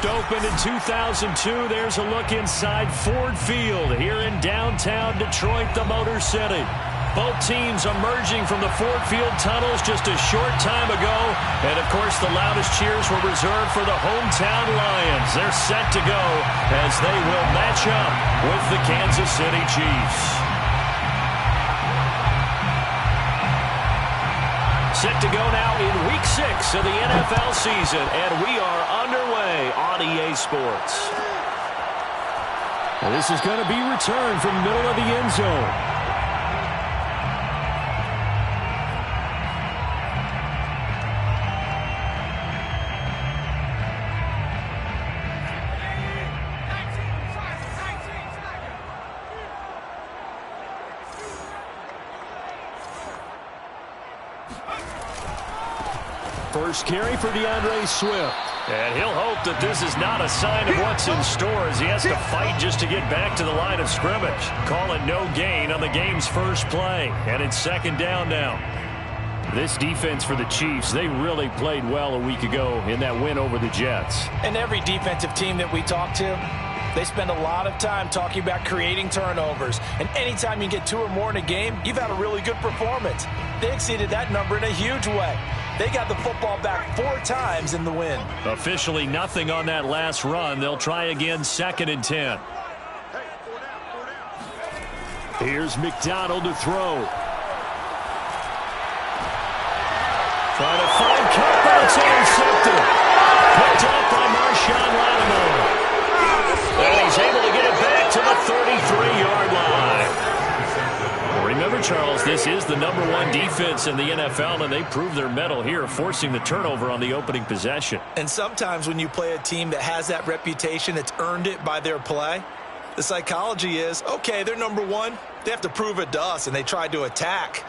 first opened in 2002. There's a look inside Ford Field here in downtown Detroit, the Motor City. Both teams emerging from the Ford Field tunnels just a short time ago. And, of course, the loudest cheers were reserved for the hometown Lions. They're set to go as they will match up with the Kansas City Chiefs. Set to go now in Week 6 of the NFL season, and we are underway on EA Sports. Well, this is going to be returned from the middle of the end zone. First carry for DeAndre Swift. And he'll hope that this is not a sign of what's in store as he has to fight just to get back to the line of scrimmage. Call it no gain on the game's first play. And it's second down now. This defense for the Chiefs, they really played well a week ago in that win over the Jets. And every defensive team that we talk to, they spend a lot of time talking about creating turnovers. And anytime you get 2 or more in a game, you've had a really good performance. They exceeded that number in a huge way. They got the football back 4 times in the win. Officially nothing on that last run. They'll try again, second and 10. Here's McDonald to throw. Trying to find Cup, but it's intercepted. Picked up by Marshawn Lattimore. And he's able to get it back to the 33-yard line. Remember, Charles, this is the #1 defense in the NFL, and they prove their mettle here, forcing the turnover on the opening possession. And sometimes when you play a team that has that reputation, that's earned it by their play, the psychology is, okay, they're #1. They have to prove it to us, and they tried to attack.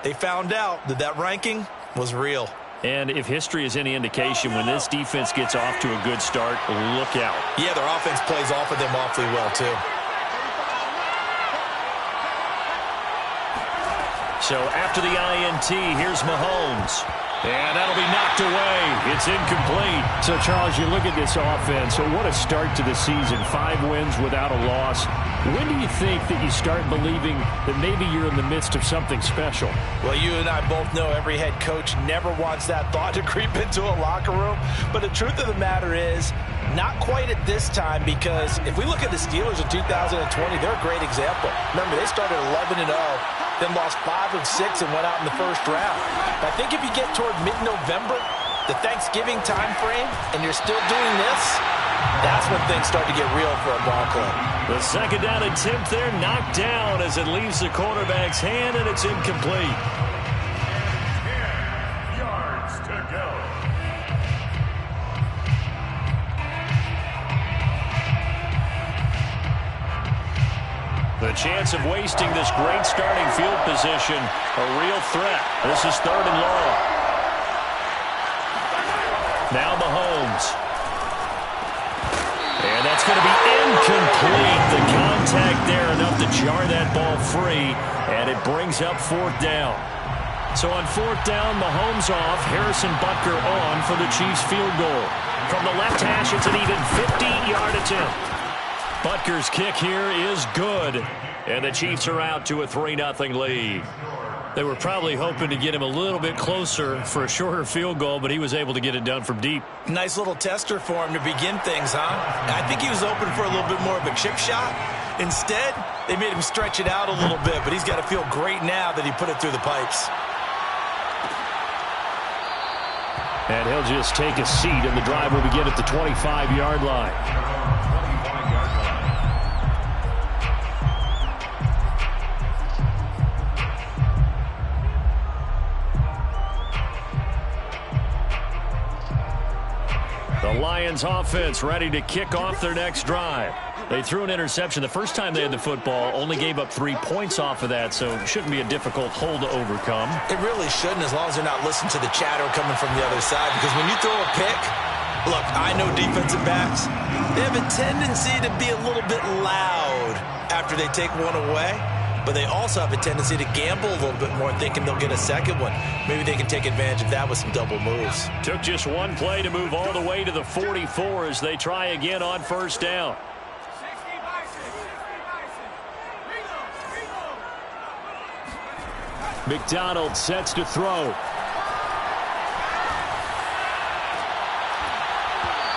They found out that that ranking was real. And if history is any indication, when this defense gets off to a good start, look out. Yeah, their offense plays off of them awfully well, too. So after the INT, here's Mahomes. And that'll be knocked away. It's incomplete. So, Charles, you look at this offense. So what a start to the season. 5 wins without a loss. When do you think that you start believing that maybe you're in the midst of something special? Well, you and I both know every head coach never wants that thought to creep into a locker room. But the truth of the matter is, not quite at this time, because if we look at the Steelers in 2020, they're a great example. Remember, they started 11-0, then lost 5 of 6 and went out in the first round. But I think if you get toward mid-November, the Thanksgiving time frame, and you're still doing this, that's when things start to get real for a ball club. The second down attempt there knocked down as it leaves the quarterback's hand, and it's incomplete. 10 yards to go. The chance of wasting this great starting field position, a real threat. This is 3rd and long. Now Mahomes. And that's going to be incomplete. The contact there enough to jar that ball free, and it brings up 4th down. So on 4th down, Mahomes off, Harrison Butker on for the Chiefs field goal. From the left hash, it's an even 50-yard attempt. Butker's kick here is good, and the Chiefs are out to a 3-0 lead. They were probably hoping to get him a little bit closer for a shorter field goal, but he was able to get it done from deep. Nice little tester for him to begin things, huh? I think he was open for a little bit more of a chip shot. Instead, they made him stretch it out a little bit, but he's got to feel great now that he put it through the pipes. And he'll just take a seat, and the drive will begin at the 25-yard line. The Lions offense ready to kick off their next drive. They threw an interception the first time they had the football, only gave up 3 points off of that, so it shouldn't be a difficult hole to overcome. It really shouldn't, as long as they're not listening to the chatter coming from the other side, because when you throw a pick, look, I know defensive backs, they have a tendency to be a little bit loud after they take one away. but they also have a tendency to gamble a little bit more, thinking they'll get a second one. Maybe they can take advantage of that with some double moves. Took just one play to move all the way to the 44 as they try again on first down. McDonald sets to throw.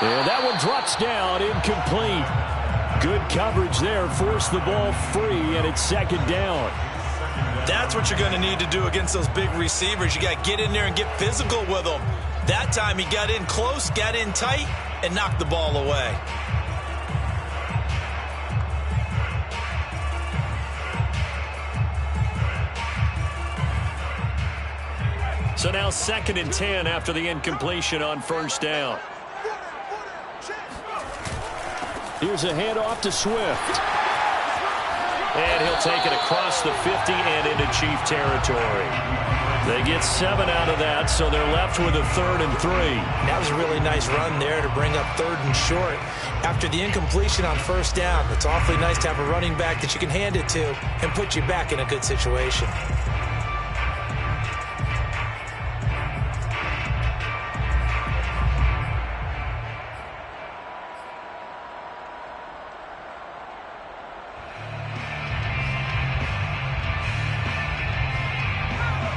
And that one drops down, incomplete. Good coverage there, forced the ball free, and it's second down. That's what you're going to need to do against those big receivers. You got to get in there and get physical with them. That time he got in close, got in tight, and knocked the ball away. So now 2nd and 10 after the incompletion on first down. Here's a handoff to Swift. And he'll take it across the 50 and into Chief territory. They get 7 out of that, so they're left with a 3rd and 3. That was a really nice run there to bring up 3rd and short. After the incompletion on first down, it's awfully nice to have a running back that you can hand it to and put you back in a good situation.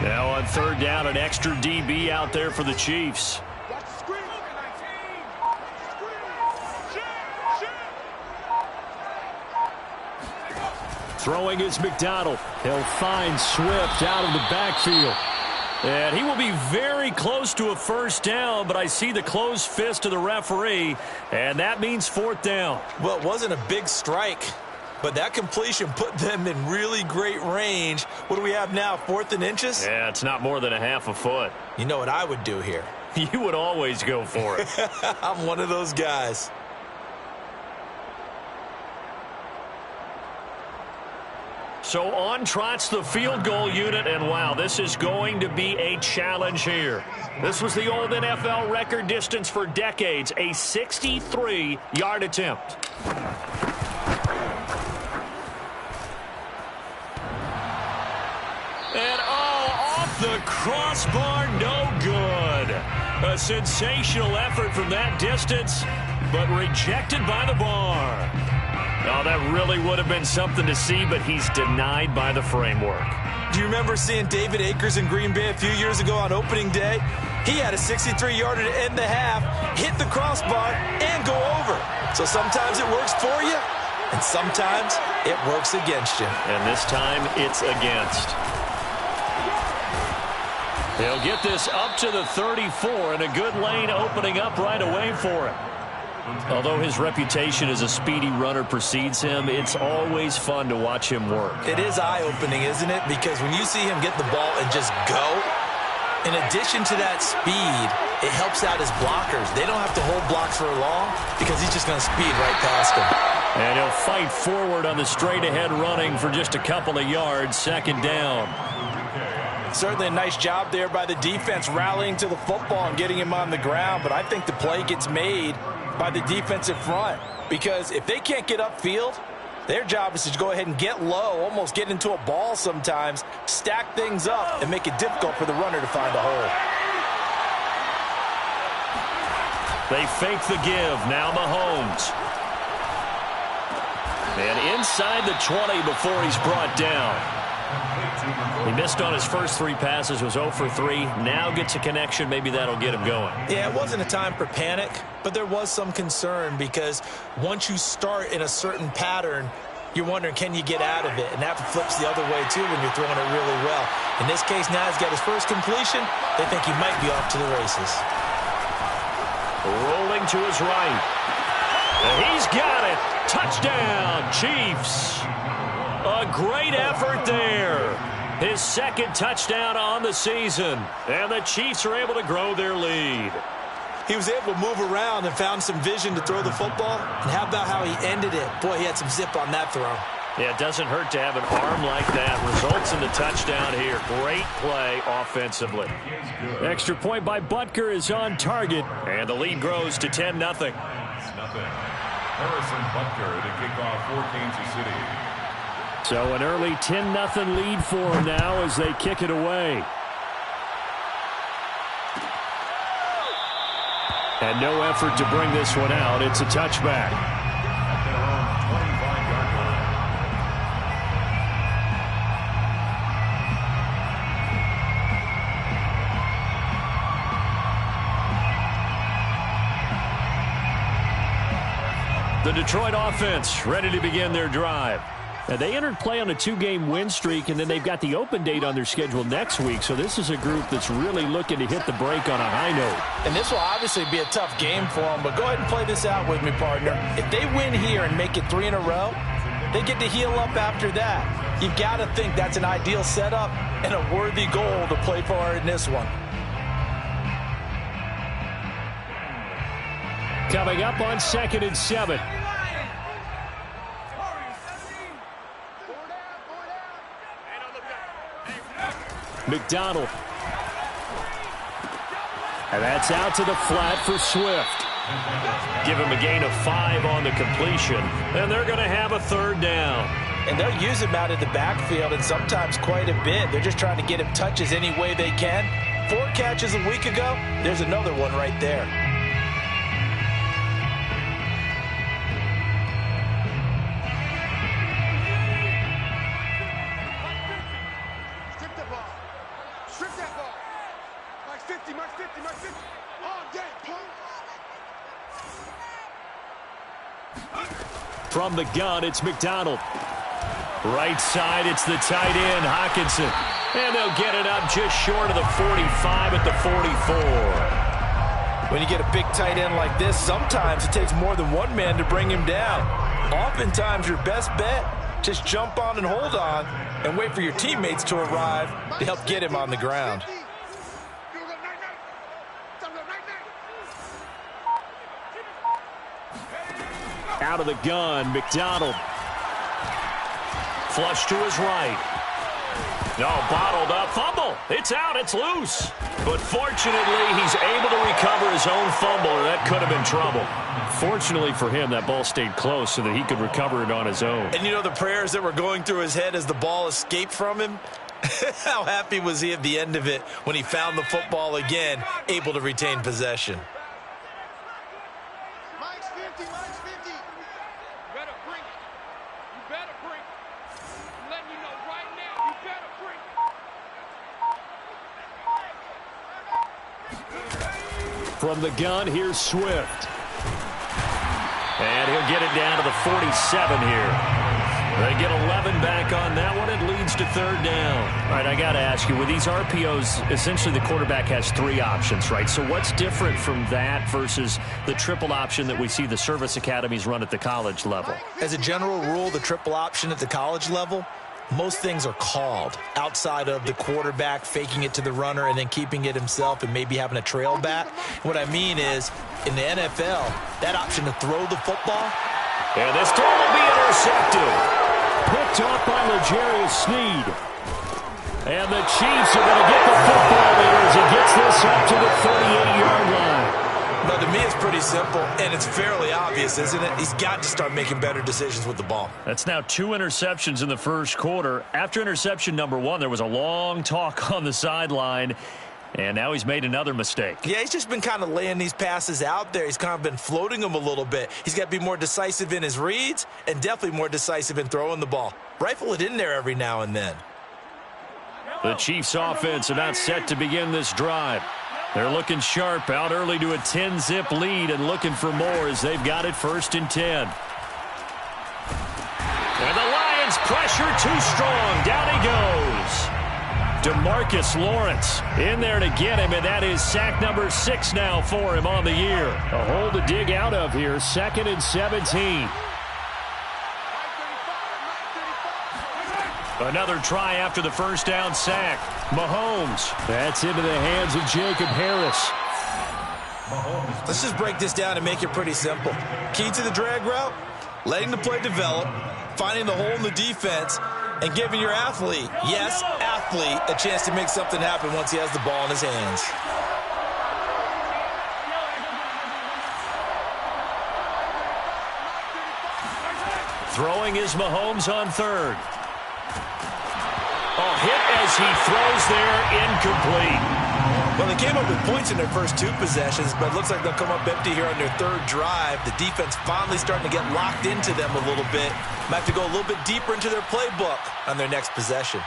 Now on 3rd down, an extra DB out there for the Chiefs. Throwing is McDonald. He'll find Swift out of the backfield. And he will be very close to a first down, but I see the closed fist of the referee, and that means 4th down. Well, it wasn't a big strike, but that completion put them in really great range. What do we have now, 4th and inches? Yeah, it's not more than a half a foot. You know what I would do here? You would always go for it. I'm one of those guys. So on trots the field goal unit, and wow, this is going to be a challenge here. This was the old NFL record distance for decades, a 63-yard attempt. And off the crossbar, no good. A sensational effort from that distance, but rejected by the bar. Oh, that really would have been something to see, but he's denied by the framework. Do you remember seeing David Akers in Green Bay a few years ago on opening day? He had a 63-yarder to end the half, hit the crossbar, and go over. So sometimes it works for you, and sometimes it works against you. And this time, it's against. He'll get this up to the 34, and a good lane opening up right away for him. Although his reputation as a speedy runner precedes him, it's always fun to watch him work. It is eye-opening, isn't it? Because when you see him get the ball and just go, in addition to that speed, it helps out his blockers. They don't have to hold blocks for long because he's just going to speed right past them. And he'll fight forward on the straight-ahead running for just a couple of yards, 2nd down. Certainly a nice job there by the defense rallying to the football and getting him on the ground, but I think the play gets made by the defensive front, because if they can't get upfield, their job is to go ahead and get low, almost get into a ball sometimes, stack things up, and make it difficult for the runner to find a hole. They fake the give. Now Mahomes. And inside the 20 before he's brought down. He missed on his first 3 passes, was 0 for 3. Now gets a connection. Maybe that'll get him going. Yeah, it wasn't a time for panic, but there was some concern because once you start in a certain pattern, you're wondering, can you get out of it? And that flips the other way, too, when you're throwing it really well. In this case, now he's got his first completion. They think he might be off to the races. Rolling to his right. And he's got it. Touchdown, Chiefs. A great effort there. His 2nd touchdown on the season. And the Chiefs are able to grow their lead. He was able to move around and found some vision to throw the football. And how about how he ended it? Boy, he had some zip on that throw. Yeah, it doesn't hurt to have an arm like that. Results in the touchdown here. Great play offensively. Extra point by Butker is on target. And the lead grows to 10-0. Harrison Butker to kick off for Kansas City. So an early 10-0 lead for them now as they kick it away. And no effort to bring this one out. It's a touchback. The Detroit offense ready to begin their drive. Now, they entered play on a 2-game win streak, and then they've got the open date on their schedule next week. So this is a group that's really looking to hit the break on a high note. And this will obviously be a tough game for them, but go ahead and play this out with me, partner. If they win here and make it 3 in a row, they get to heal up after that. You've got to think that's an ideal setup and a worthy goal to play for in this one. Coming up on 2nd and 7. McDonald. And that's out to the flat for Swift. Give him a gain of 5 on the completion. And they're going to have a 3rd down. And they'll use him out of the backfield, and sometimes quite a bit. They're just trying to get him touches any way they can. 4 catches a week ago. There's another one right there. From the gun, it's McDonald. Right side, it's the tight end, Hockenson. And they'll get it up just short of the 45 at the 44. When you get a big tight end like this, sometimes it takes more than one man to bring him down. Oftentimes, your best bet, just jump on and hold on and wait for your teammates to arrive to help get him on the ground. Out of the gun, McDonald. Flush to his right. No, bottled up. Fumble. It's out. It's loose. But fortunately, he's able to recover his own fumble, or that could have been trouble. Fortunately for him, that ball stayed close so that he could recover it on his own. And you know the prayers that were going through his head as the ball escaped from him? How happy was he at the end of it when he found the football again, able to retain possession? From the gun, here's Swift. And he'll get it down to the 47 here. They get 11 back on that one. It leads to 3rd down. All right, I got to ask you, with these RPOs, essentially the quarterback has 3 options, right? So what's different from that versus the triple option that we see the service academies run at the college level? As a general rule, the triple option at the college level, most things are called outside of the quarterback faking it to the runner and then keeping it himself and maybe having a trail back. What I mean is, in the NFL, that option to throw the football. And this throw will be intercepted. Picked off by L'Jarius Sneed. And the Chiefs are going to get the football there as he gets this up to the 38-yard line. No, to me, it's pretty simple, and it's fairly obvious, isn't it? He's got to start making better decisions with the ball. That's now 2 interceptions in the first quarter. After interception number 1, there was a long talk on the sideline, and now he's made another mistake. Yeah, he's just been kind of laying these passes out there. He's kind of been floating them a little bit. He's got to be more decisive in his reads and definitely more decisive in throwing the ball. Rifle it in there every now and then. The Chiefs offense about set to begin this drive. They're looking sharp, out early to a 10-zip lead and looking for more as they've got it 1st and 10. And the Lions pressure too strong. Down he goes. DeMarcus Lawrence in there to get him, and that is sack number 6 now for him on the year. A hole to dig out of here, 2nd and 17. Another try after the first down sack. Mahomes. That's into the hands of Jacob Harris. Let's just break this down and make it pretty simple. Key to the drag route, letting the play develop, finding the hole in the defense, and giving your athlete, yes, athlete, a chance to make something happen once he has the ball in his hands. Throwing is Mahomes on 3rd. Oh, hit as he throws there, incomplete. Well, they came up with points in their first 2 possessions, but it looks like they'll come up empty here on their 3rd drive. The defense finally starting to get locked into them a little bit. Might have to go a little bit deeper into their playbook on their next possession.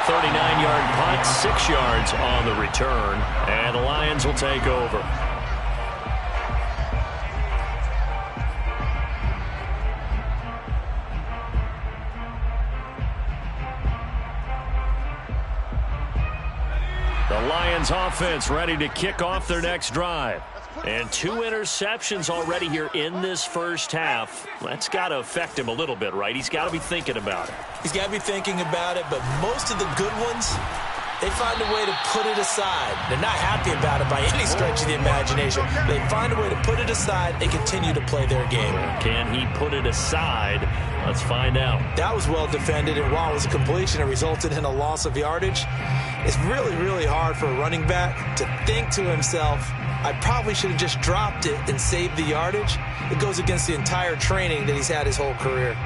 39-yard punt, 6 yards on the return, and the Lions will take over. The Lions offense ready to kick off their next drive. And 2 interceptions already here in this first half. That's got to affect him a little bit, right? He's got to be thinking about it. He's got to be thinking about it, but most of the good ones, they find a way to put it aside. They're not happy about it by any stretch of the imagination. They find a way to put it aside and continue to play their game. Can he put it aside? Let's find out. That was well defended, and while it was a completion, it resulted in a loss of yardage. It's really, really hard for a running back to think to himself, I probably should have just dropped it and saved the yardage. It goes against the entire training that he's had his whole career.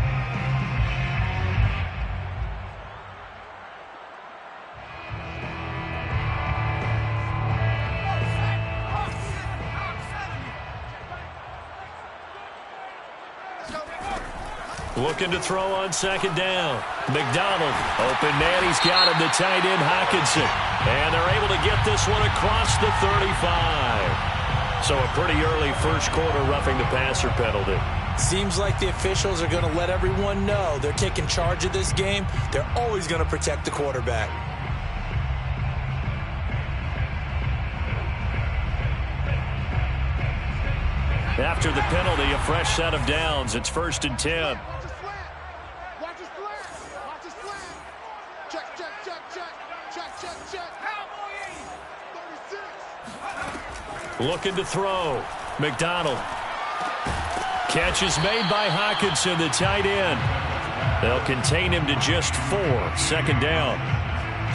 Looking to throw on 2nd down. McDonald, open man, he's got him, the tight end Hockenson. And they're able to get this one across the 35. So a pretty early first quarter roughing the passer penalty. Seems like the officials are going to let everyone know they're taking charge of this game. They're always going to protect the quarterback. After the penalty, a fresh set of downs. It's 1st and 10. Looking to throw. McDonald. Catch is made by Hockenson, the tight end. They'll contain him to just 4. 2nd down.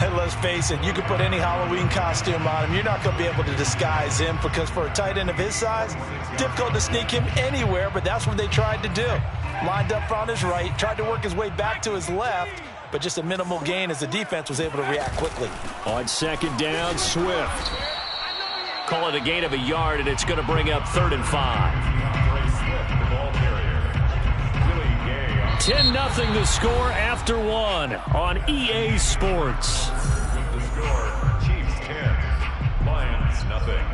And let's face it, you can put any Halloween costume on him. You're not going to be able to disguise him because for a tight end of his size, difficult to sneak him anywhere, but that's what they tried to do. Lined up on his right, tried to work his way back to his left, but just a minimal gain as the defense was able to react quickly. On 2nd down, Swift. Call it a gain of a yard, and it's going to bring up 3rd and 5. 10-0 the score after 1 on EA Sports. With the score, Chiefs 10, Lions nothing.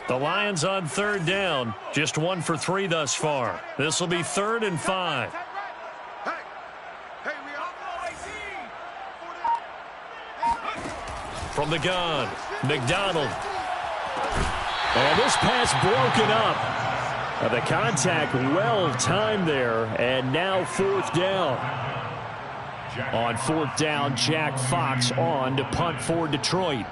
The Lions on 3rd down. Just 1 for 3 thus far. This will be 3rd and 5. From the gun, McDonald. And this pass broken up. The contact well timed there, and now 4th down. On 4th down, Jack Fox on to punt for Detroit.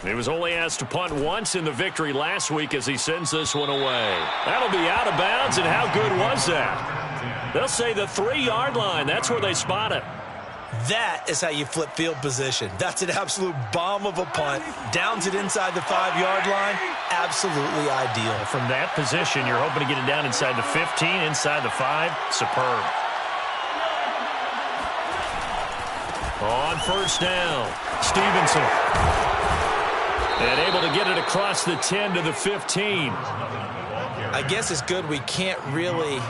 He was only asked to punt once in the victory last week as he sends this one away. That'll be out of bounds, and how good was that? They'll say the 3-yard line. That's where they spot it. That is how you flip field position. That's an absolute bomb of a punt. Downs it inside the 5-yard line. Absolutely ideal. From that position, you're hoping to get it down inside the 15, inside the 5. Superb. On 1st down, Stevenson. And able to get it across the 10 to the 15. I guess it's good we can't really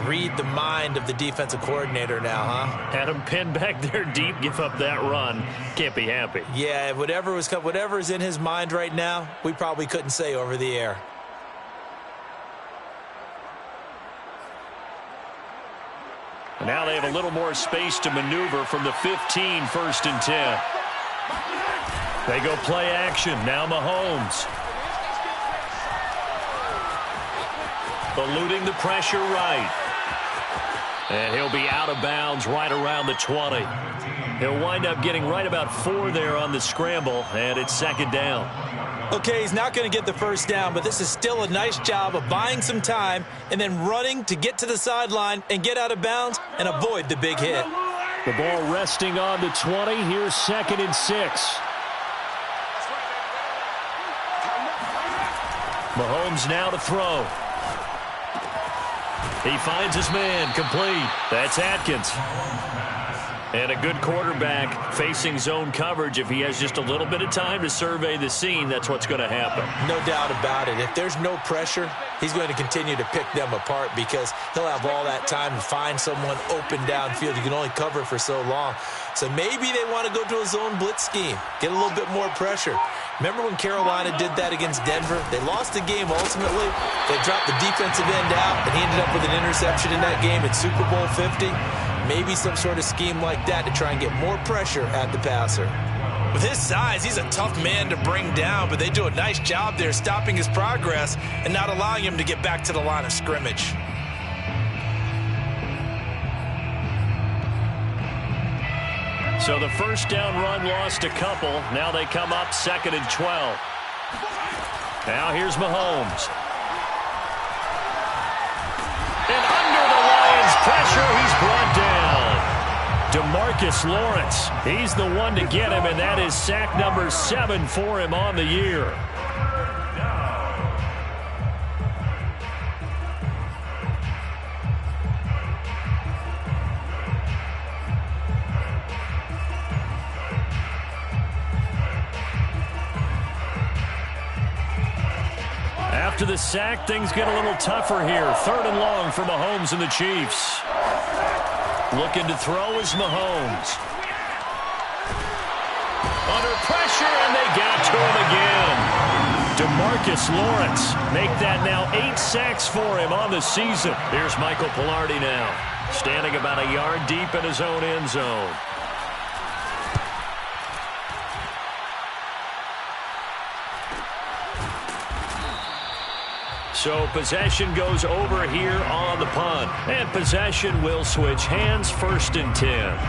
read the mind of the defensive coordinator now, huh? Had him pinned back there deep, give up that run. Can't be happy. Yeah, whatever is in his mind right now, we probably couldn't say over the air. Now they have a little more space to maneuver from the 15, 1st and 10. They go play action. Now Mahomes. Eluding the pressure right. And he'll be out of bounds right around the 20. He'll wind up getting right about 4 there on the scramble, and it's second down. Okay, he's not going to get the first down, but this is still a nice job of buying some time and then running to get to the sideline and get out of bounds and avoid the big hit. The ball resting on the 20. Here's 2nd and 6. Mahomes now to throw. He finds his man, complete. That's Atkins. And a good quarterback facing zone coverage. If he has just a little bit of time to survey the scene, that's what's going to happen. No doubt about it. If there's no pressure, he's going to continue to pick them apart because he'll have all that time to find someone open downfield. You can only cover for so long. So maybe they want to go to a zone blitz scheme, get a little bit more pressure. Remember when Carolina did that against Denver? They lost the game ultimately. They dropped the defensive end out, and he ended up with an interception in that game at Super Bowl 50. Maybe some sort of scheme like that to try and get more pressure at the passer. With his size, he's a tough man to bring down, but they do a nice job there stopping his progress and not allowing him to get back to the line of scrimmage. So the first down run lost a couple. Now they come up 2nd and 12. Now here's Mahomes. And under the Lions' pressure, he's brought down. DeMarcus Lawrence, he's the one to get him, and that is sack number 7 for him on the year. After the sack, things get a little tougher here. 3rd and long for Mahomes and the Chiefs. Looking to throw is Mahomes. Under pressure, and they got to him again. DeMarcus Lawrence make that now 8 sacks for him on the season. Here's Michael Pilardi now, standing about a yard deep in his own end zone. So possession goes over here on the punt. And possession will switch hands, 1st and 10.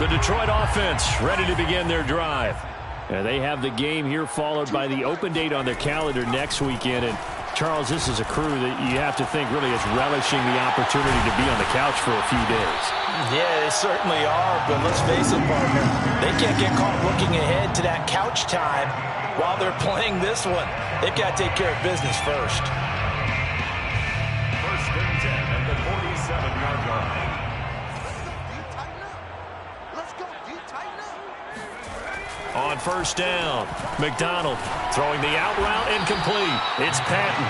The Detroit offense ready to begin their drive. And they have the game here followed by the open date on their calendar next weekend. And Charles, this is a crew that you have to think really is relishing the opportunity to be on the couch for a few days. Yeah, they certainly are, but let's face it, partner. They can't get caught looking ahead to that couch time while they're playing this one. They've got to take care of business first. 1st and 10 at the 47-yard line. On 1st down, McDonald throwing the out route incomplete. It's Patton.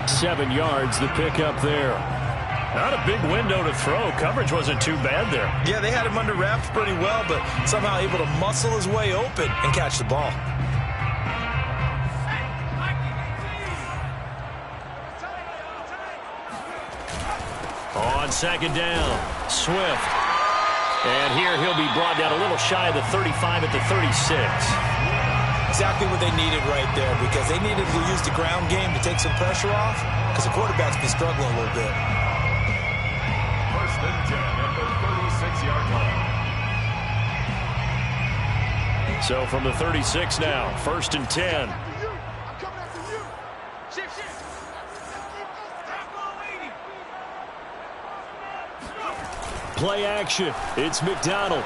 7 yards, the pickup there. Not a big window to throw. Coverage wasn't too bad there. Yeah, they had him under wraps pretty well, but somehow able to muscle his way open and catch the ball. On 2nd down, Swift. And here he'll be brought down a little shy of the 35 at the 36. Exactly what they needed right there, because they needed to use the ground game to take some pressure off, because the quarterback's been struggling a little bit. 1st and 10 at the 36-yard line. So from the 36 now, 1st and 10. Play action. It's McDonald.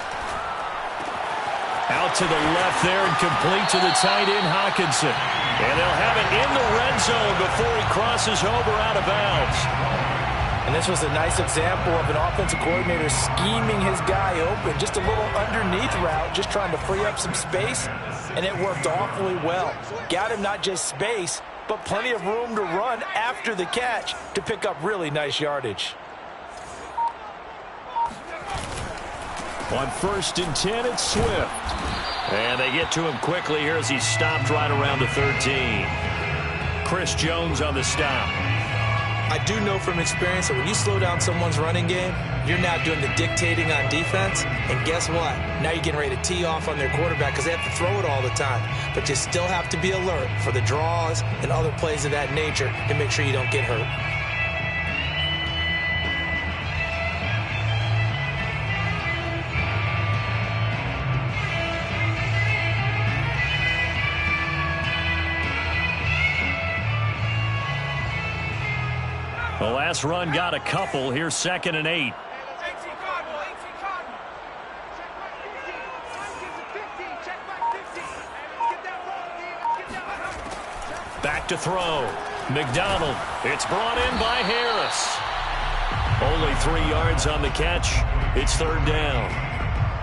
Out to the left there and complete to the tight end, Hockenson. And they'll have it in the red zone before he crosses over out of bounds. And this was a nice example of an offensive coordinator scheming his guy open. Just a little underneath route, just trying to free up some space. And it worked awfully well. Got him not just space, but plenty of room to run after the catch to pick up really nice yardage. On 1st and 10, it's Swift. And they get to him quickly here as he's stopped right around the 13. Chris Jones on the stop. I do know from experience that when you slow down someone's running game, you're now doing the dictating on defense. And guess what? Now you're getting ready to tee off on their quarterback because they have to throw it all the time. But you still have to be alert for the draws and other plays of that nature and make sure you don't get hurt. The last run got a couple. Here's 2nd and 8. Back to throw. McDonald. It's brought in by Harris. Only 3 yards on the catch. It's 3rd down.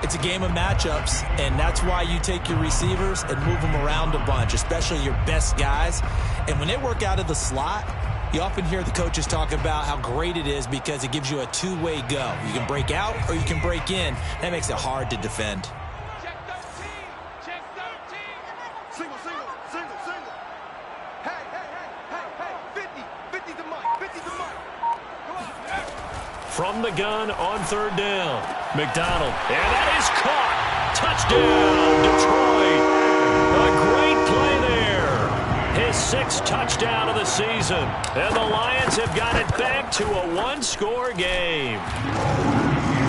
It's a game of matchups, and that's why you take your receivers and move them around a bunch, especially your best guys. And when they work out of the slot, you often hear the coaches talk about how great it is because it gives you a two-way go. You can break out or you can break in. That makes it hard to defend. Check 13. Check 13. Single, single, single, single. Hey, hey, hey, hey, hey. 50. 50 the mark. 50 the mark. Come on. From the gun on 3rd down. McDonald. And that is caught. Touchdown, Detroit. A great play there. His 6th touchdown of the season. And the Lions have got it back to a 1-score game.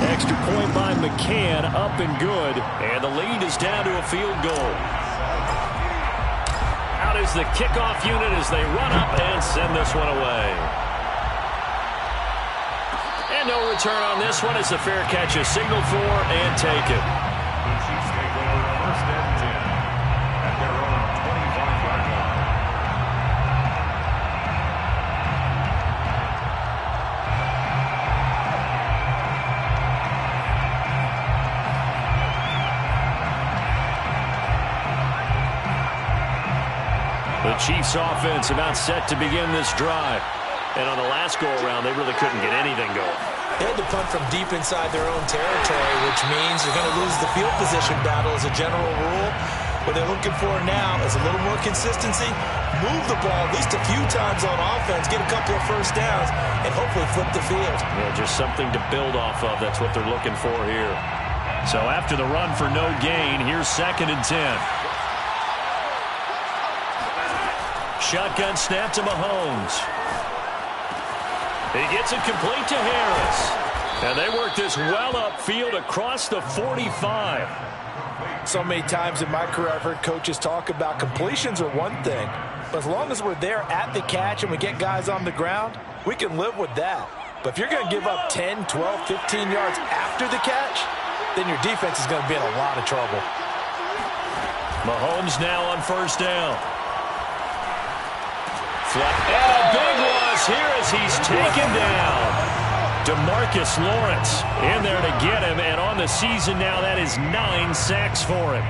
Extra point by McCann, up and good. And the lead is down to a field goal. Out is the kickoff unit as they run up and send this one away. And no return on this one as the fair catch is signaled for and taken. The Chiefs take over 1st and 10 at their own 25-yard line. The Chiefs offense about set to begin this drive. And on the last go-around, they really couldn't get anything going. They had to punt from deep inside their own territory, which means you're going to lose the field position battle as a general rule. What they're looking for now is a little more consistency, move the ball at least a few times on offense, get a couple of 1st downs, and hopefully flip the field. Yeah, just something to build off of. That's what they're looking for here. So after the run for no gain, here's 2nd and 10. Shotgun snap to Mahomes. He gets it complete to Harris. And they work this well upfield across the 45. So many times in my career I've heard coaches talk about completions are one thing. But as long as we're there at the catch and we get guys on the ground, we can live with that. But if you're going to give up 10, 12, 15 yards after the catch, then your defense is going to be in a lot of trouble. Mahomes now on 1st down. And a big loss here as he's taken down. DeMarcus Lawrence in there to get him, and on the season now, that is 9 sacks for him.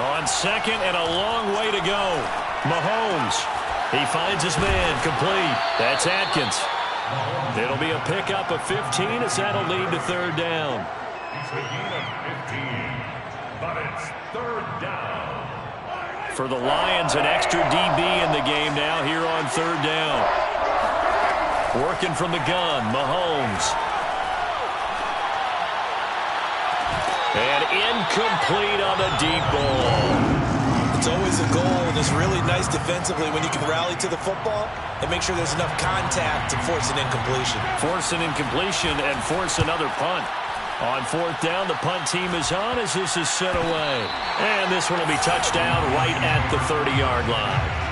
On 2nd and a long way to go. Mahomes. He finds his man complete. That's Atkins. It'll be a pickup of 15 as that'll lead to 3rd down. It's a gain of 15, but it's 3rd down. For the Lions, an extra DB in the game now here on 3rd down. Working from the gun, Mahomes. And incomplete on the deep ball. It's always a goal, and it's really nice defensively when you can rally to the football and make sure there's enough contact to force an incompletion. Force an incompletion and force another punt. On 4th down, the punt team is on as this is set away. And this one will be touchdown right at the 30-yard line.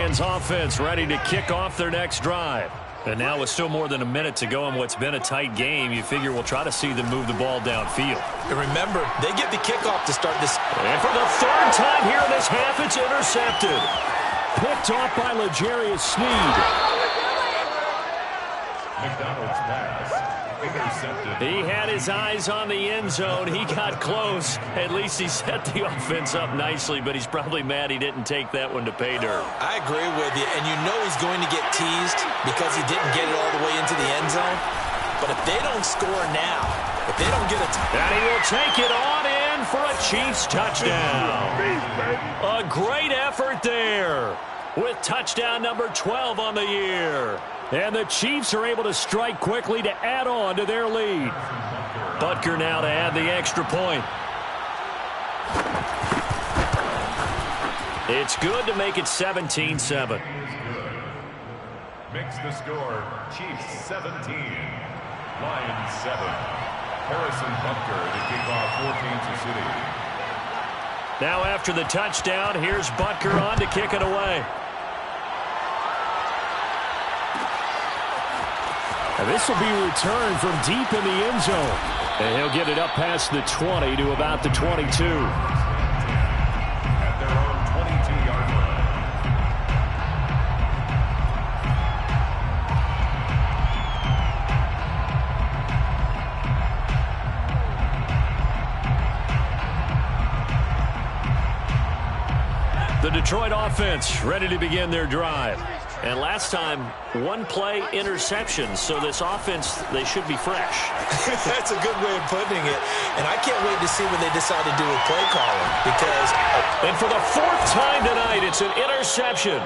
Lions offense ready to kick off their next drive. And now with still more than a minute to go in what's been a tight game, you figure we'll try to see them move the ball downfield. And remember, they get the kickoff to start this. And for the third time here in this half, it's intercepted. Picked off by L'Jarius Sneed. McDonald's pass. Intercepted. He had his eyes on the end zone. He got close. At least he set the offense up nicely, but he's probably mad he didn't take that one to pay dirt. I agree with you, and you know he's going to get teased because he didn't get it all the way into the end zone. But if they don't score now, if they don't get a and he will take it on in for a Chiefs touchdown. A great effort there with touchdown number 12 on the year. And the Chiefs are able to strike quickly to add on to their lead. Butker now to add the extra point. It's good to make it 17-7. Makes the score Chiefs 17, Lions 7. Harrison Butker to kick off for Kansas City. Now after the touchdown, here's Butker on to kick it away. And this will be returned from deep in the end zone. And he'll get it up past the 20 to about the 22. At their own 22-yard line. The Detroit offense ready to begin their drive. And last time, one play interception. So this offense, they should be fresh. That's a good way of putting it. And I can't wait to see what they decide to do with play calling. Because, and for the fourth time tonight, it's an interception.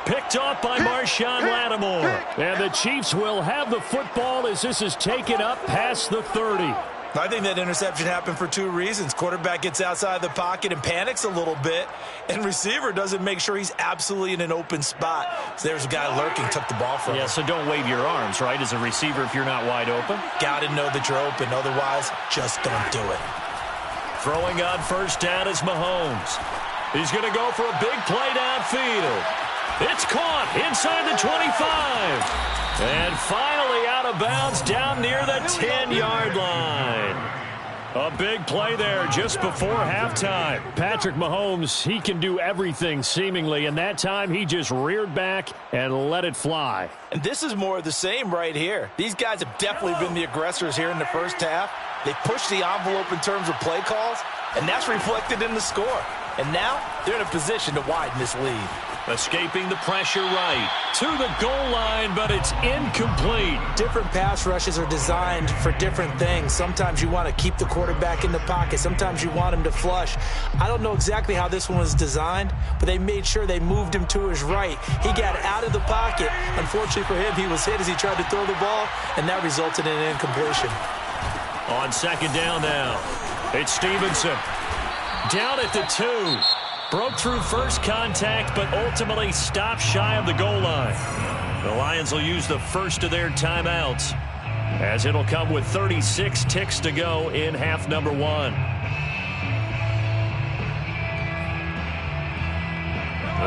Picked off by Marshawn Lattimore. And the Chiefs will have the football as this is taken up past the 30. I think that interception happened for two reasons. Quarterback gets outside the pocket and panics a little bit, and receiver doesn't make sure he's absolutely in an open spot. So there's a guy lurking, took the ball from him. Yeah, so don't wave your arms, right, as a receiver if you're not wide open. Got to know that you're open. Otherwise, just don't do it. Throwing on first down is Mahomes. He's going to go for a big play downfield. It's caught inside the 25. And finally out of bounds down near the 10-yard line. A big play there just before halftime. Patrick Mahomes, he can do everything seemingly, and that time he just reared back and let it fly. And this is more of the same right here. These guys have definitely been the aggressors here in the first half. They pushed the envelope in terms of play calls, and that's reflected in the score. And now they're in a position to widen this lead. Escaping the pressure right to the goal line, but it's incomplete. Different pass rushes are designed for different things. Sometimes you want to keep the quarterback in the pocket. Sometimes you want him to flush. I don't know exactly how this one was designed, but they made sure they moved him to his right. He got out of the pocket. Unfortunately for him, he was hit as he tried to throw the ball, and that resulted in an incompletion. On second down now, it's Stevenson. Down at the 2. Broke through first contact, but ultimately stopped shy of the goal line. The Lions will use the first of their timeouts, as it'll come with 36 ticks to go in half number 1.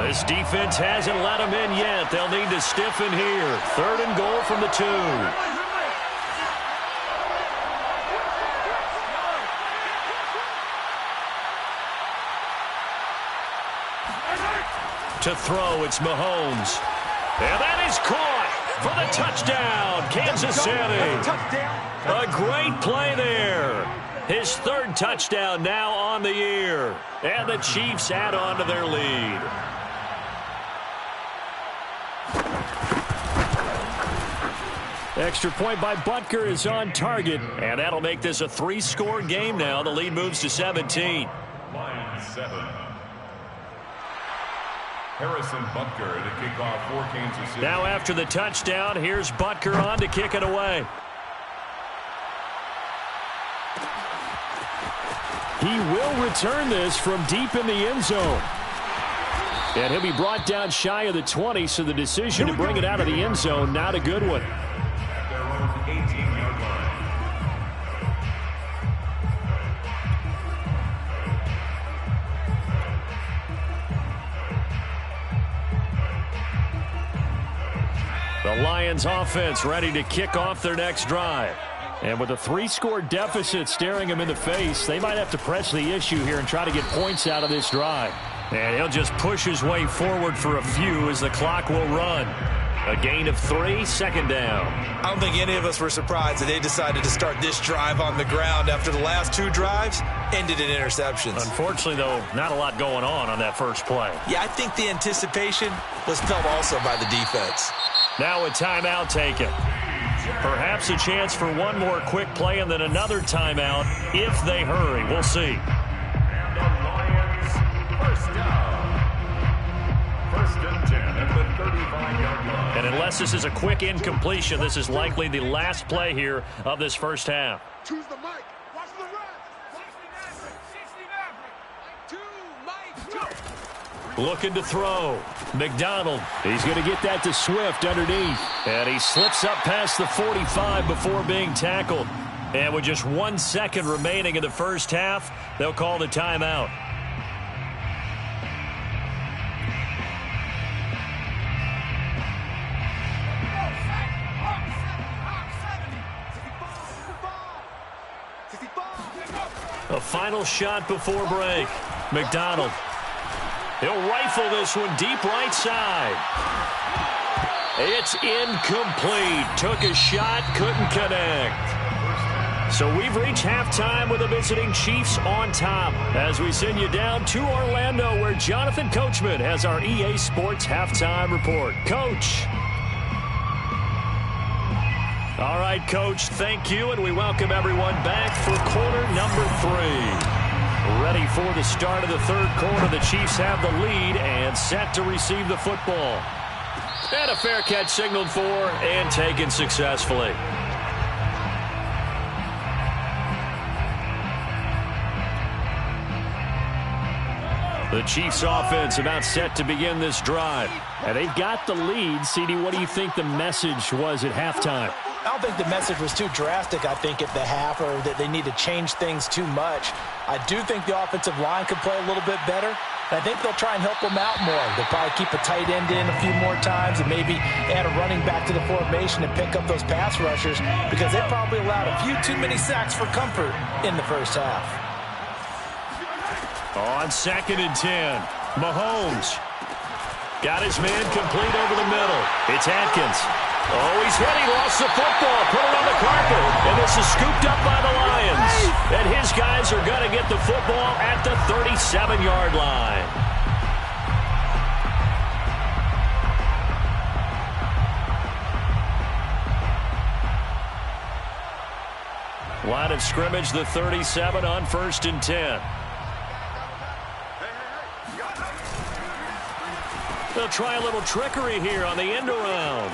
This defense hasn't let them in yet. They'll need to stiffen here. 3rd and goal from the 2. To throw, it's Mahomes. And that is caught for the touchdown, Kansas City. A great play there. His 3rd touchdown now on the year. And the Chiefs add on to their lead. Extra point by Butker is on target. And that'll make this a 3-score game now. The lead moves to 17. Lions 7. Harrison Butker to kick off for Kansas City. Now after the touchdown, here's Butker on to kick it away. He will return this from deep in the end zone. And he'll be brought down shy of the 20, so the decision to bring it out of the end zone, not a good one. At their own 18-yard line. The Lions offense ready to kick off their next drive. And with a 3-score deficit staring him in the face, they might have to press the issue here and try to get points out of this drive. And he'll just push his way forward for a few as the clock will run. A gain of 3, second down. I don't think any of us were surprised that they decided to start this drive on the ground after the last 2 drives ended in interceptions. Unfortunately, though, not a lot going on that first play. Yeah, I think the anticipation was felt also by the defense. Now a timeout taken. Perhaps a chance for one more quick play and then another timeout if they hurry. We'll see. And the Lions first down. First and 10 at the 35-yard line. And unless this is a quick incompletion, this is likely the last play here of this first half. Choose the mic. Watch the run. 2, Mike, 2. Looking to throw. McDonald. He's going to get that to Swift underneath. And he slips up past the 45 before being tackled. And with just 1 second remaining in the first half, they'll call the timeout. A final shot before break. McDonald. He'll rifle this one deep right side. It's incomplete. Took a shot, couldn't connect. So we've reached halftime with the visiting Chiefs on top as we send you down to Orlando where Jonathan Coachman has our EA Sports halftime report. Coach. All right, Coach, thank you, and we welcome everyone back for quarter number 3. Ready for the start of the third quarter. The Chiefs have the lead and set to receive the football. And a fair catch signaled for and taken successfully. The Chiefs offense about set to begin this drive. And they've got the lead. CD, what do you think the message was at halftime? I don't think the message was too drastic, I think, at the half, or that they need to change things too much. I do think the offensive line could play a little bit better. And I think they'll try and help them out more. They'll probably keep a tight end in a few more times and maybe add a running back to the formation and pick up those pass rushers because they probably allowed a few too many sacks for comfort in the first half. On 2nd and 10, Mahomes got his man complete over the middle. It's Atkins. Oh, he's hit. He lost the football. Put it on the carpet. And this is scooped up by the Lions. And his guys are going to get the football at the 37-yard line. Line of scrimmage, the 37 on 1st and 10. They'll try a little trickery here on the end around.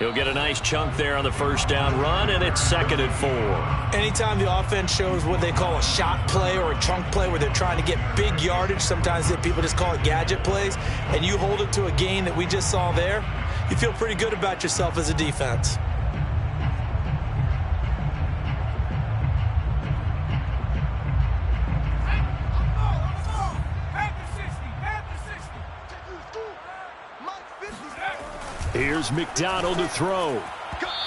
He'll get a nice chunk there on the first down run, and it's 2nd and 4. Anytime the offense shows what they call a shot play or a chunk play where they're trying to get big yardage, sometimes people just call it gadget plays, and you hold it to a gain that we just saw there, you feel pretty good about yourself as a defense. Here's McDonald to throw.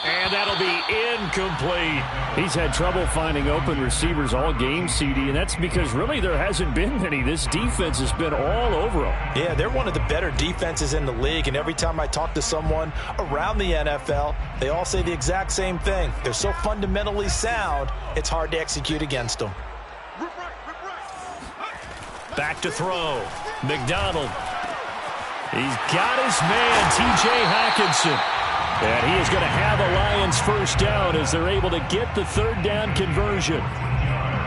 And that'll be incomplete. He's had trouble finding open receivers all game, CD, and that's because really there hasn't been many. This defense has been all over them. Yeah, they're one of the better defenses in the league, and every time I talk to someone around the NFL, they all say the exact same thing. They're so fundamentally sound, it's hard to execute against them. Back to throw. McDonald. He's got his man, T.J. Hockenson. And he is going to have a Lions first down as they're able to get the third down conversion.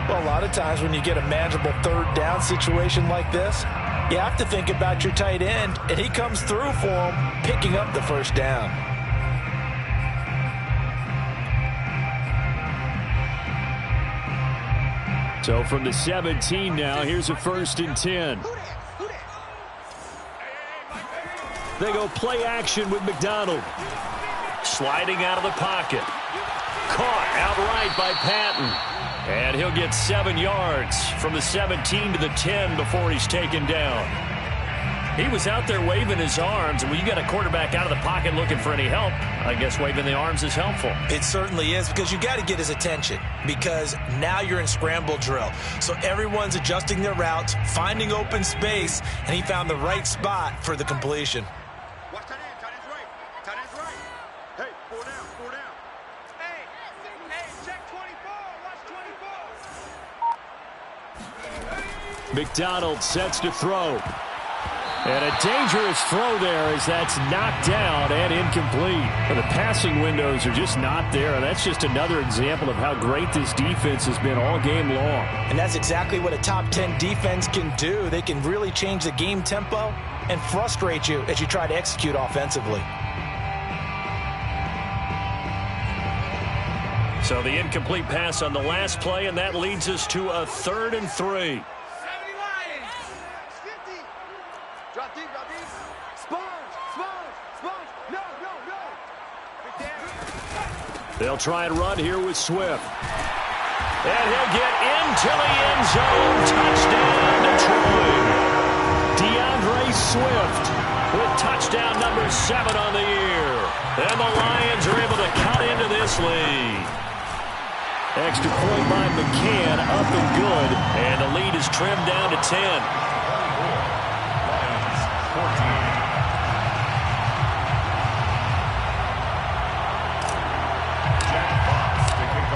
Well, a lot of times when you get a manageable third down situation like this, you have to think about your tight end, and he comes through for him, picking up the first down. So from the 17 now, here's a 1st and 10. They go play action with McDonald. Sliding out of the pocket. Caught outright by Patton. And he'll get 7 yards from the 17 to the 10 before he's taken down. He was out there waving his arms, and when you got a quarterback out of the pocket looking for any help, I guess waving the arms is helpful. It certainly is, because you got to get his attention, because now you're in scramble drill. So everyone's adjusting their routes, finding open space, and he found the right spot for the completion. Watch tight end. Tight end's right. Tight end's right. Hey, 4 down. 4 down. Hey, check 24. Watch 24. McDonald sets to throw. And a dangerous throw there as that's knocked down and incomplete. But the passing windows are just not there. And that's just another example of how great this defense has been all game long. And that's exactly what a top 10 defense can do. They can really change the game tempo and frustrate you as you try to execute offensively. So the incomplete pass on the last play, and that leads us to a 3rd and 3. Drop deep, drop deep. Sponge. No. They'll try and run here with Swift. And he'll get into the end zone. Touchdown, Detroit. DeAndre Swift with touchdown number 7 on the year. And the Lions are able to cut into this lead. Extra point by McCann, up and good. And the lead is trimmed down to 10.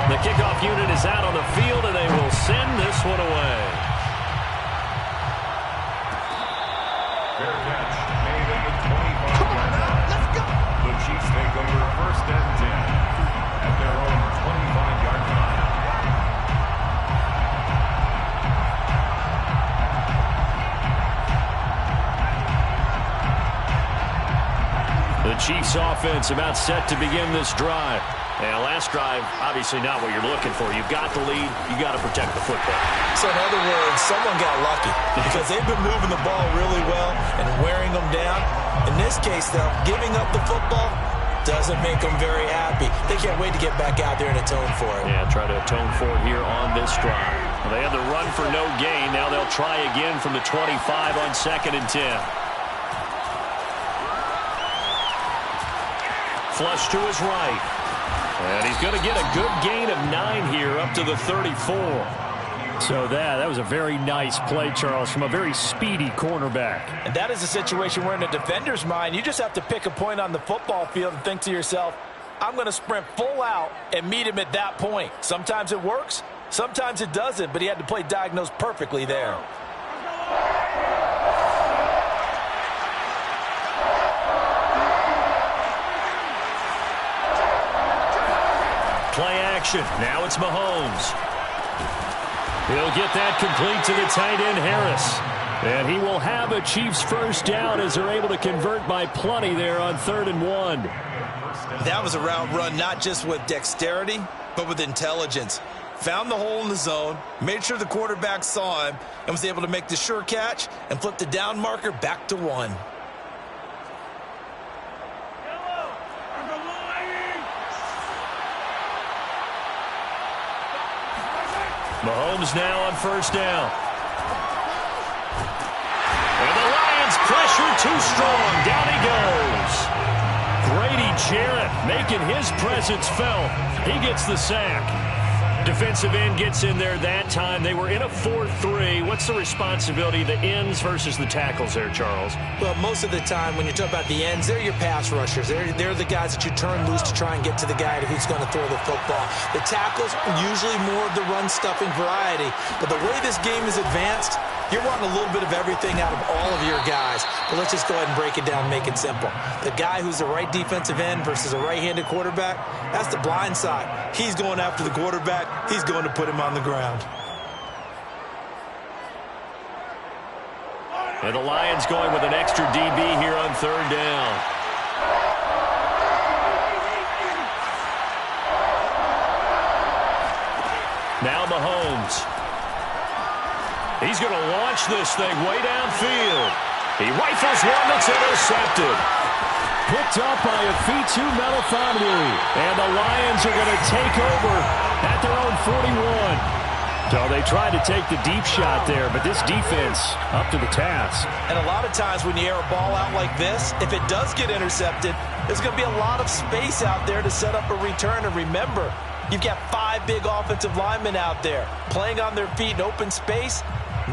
The kickoff unit is out on the field, and they will send this one away. Fair catch made at the 25-yard line. Let's go. The Chiefs take over 1st and 10 at their own 25-yard line. The Chiefs offense about set to begin this drive. And last drive, obviously not what you're looking for. You've got the lead. You got to protect the football. So in other words, someone got lucky because they've been moving the ball really well and wearing them down. In this case, though, giving up the football doesn't make them very happy. They can't wait to get back out there and atone for it. Yeah, try to atone for it here on this drive. Well, they had the run for no gain. Now they'll try again from the 25 on 2nd and 10. Flush to his right. And he's going to get a good gain of 9 here up to the 34. So that was a very nice play, Charles, from a very speedy cornerback. And that is a situation where in a defender's mind, you just have to pick a point on the football field and think to yourself, I'm going to sprint full out and meet him at that point. Sometimes it works, sometimes it doesn't, but he had to play diagnose perfectly there. Play action. Now it's Mahomes. He'll get that complete to the tight end, Harris. And he will have a Chiefs 1st down as they're able to convert by plenty there on 3rd and 1. That was a route run not just with dexterity, but with intelligence. Found the hole in the zone, made sure the quarterback saw him, and was able to make the sure catch and flip the down marker back to 1. Mahomes now on 1st down. And the Lions pressure too strong. Down he goes. Grady Jarrett making his presence felt. He gets the sack. Defensive end gets in there that time. They were in a 4-3. What's the responsibility of the ends versus the tackles there, Charles? Well, most of the time when you talk about the ends, they're your pass rushers. They're the guys that you turn loose to try and get to the guy who's going to throw the football. The tackles are usually more of the run-stuffing variety. But the way this game is advanced, you're wanting a little bit of everything out of all of your guys. But let's just go ahead and break it down and make it simple. The guy who's the right defensive end versus a right-handed quarterback, that's the blind side. He's going after the quarterback. He's going to put him on the ground. And the Lions going with an extra DB here on 3rd down. Now Mahomes. He's going to launch this thing way downfield. He rifles one that's intercepted. Picked up by Afitu Melifonwu. And the Lions are going to take over at their own 41. So they tried to take the deep shot there, but this defense up to the task. And a lot of times when you air a ball out like this, if it does get intercepted, there's going to be a lot of space out there to set up a return. And remember, you've got 5 big offensive linemen out there playing on their feet in open space.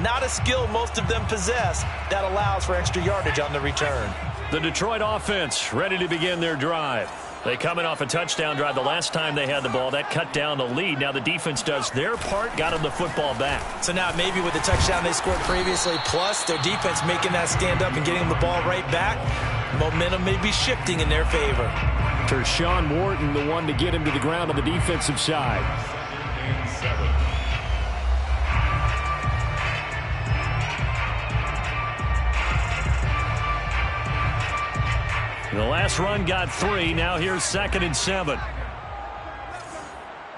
Not a skill most of them possess. That allows for extra yardage on the return. The Detroit offense ready to begin their drive. They come in off a touchdown drive the last time they had the ball. That cut down the lead. Now the defense does their part, got them the football back. So now maybe with the touchdown they scored previously, plus their defense making that stand up and getting them the ball right back, momentum may be shifting in their favor. Tershawn Wharton, the one to get him to the ground on the defensive side. 7. The last run got 3. Now here's 2nd and 7.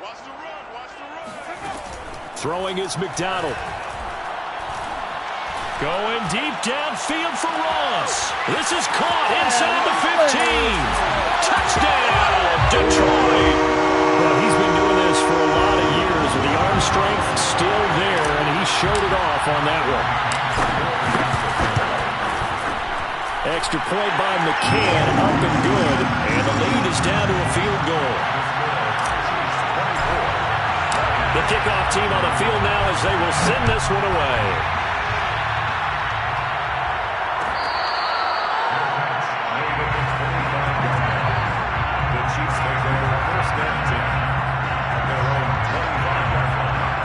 Watch the run, watch the run. Throwing is McDonald. Going deep downfield for Ross. This is caught inside the 15. Touchdown, Detroit. Well, he's been doing this for a lot of years with the arm strength still there, and he showed it off on that one. Extra point by McCann, up and good, and the lead is down to a field goal. The kickoff team on the field now as they will send this one away. The Chiefs make their first down on their own 25-yard line.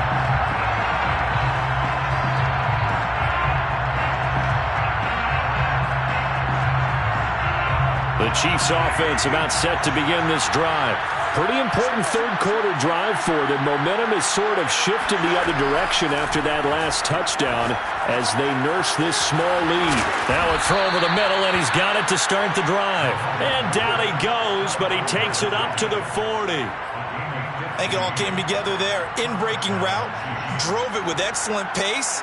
The Chiefs offense about set to begin this drive. Pretty important third quarter drive for them. Momentum has sort of shifted the other direction after that last touchdown as they nurse this small lead. Now a throw over the middle, and he's got it to start the drive. And down he goes, but he takes it up to the 40. I think it all came together there. In-breaking route, drove it with excellent pace.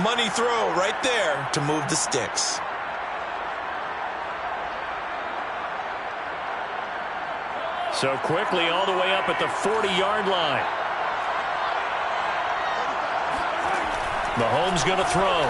Money throw right there to move the sticks. So quickly all the way up at the 40-yard line. Mahomes going to throw.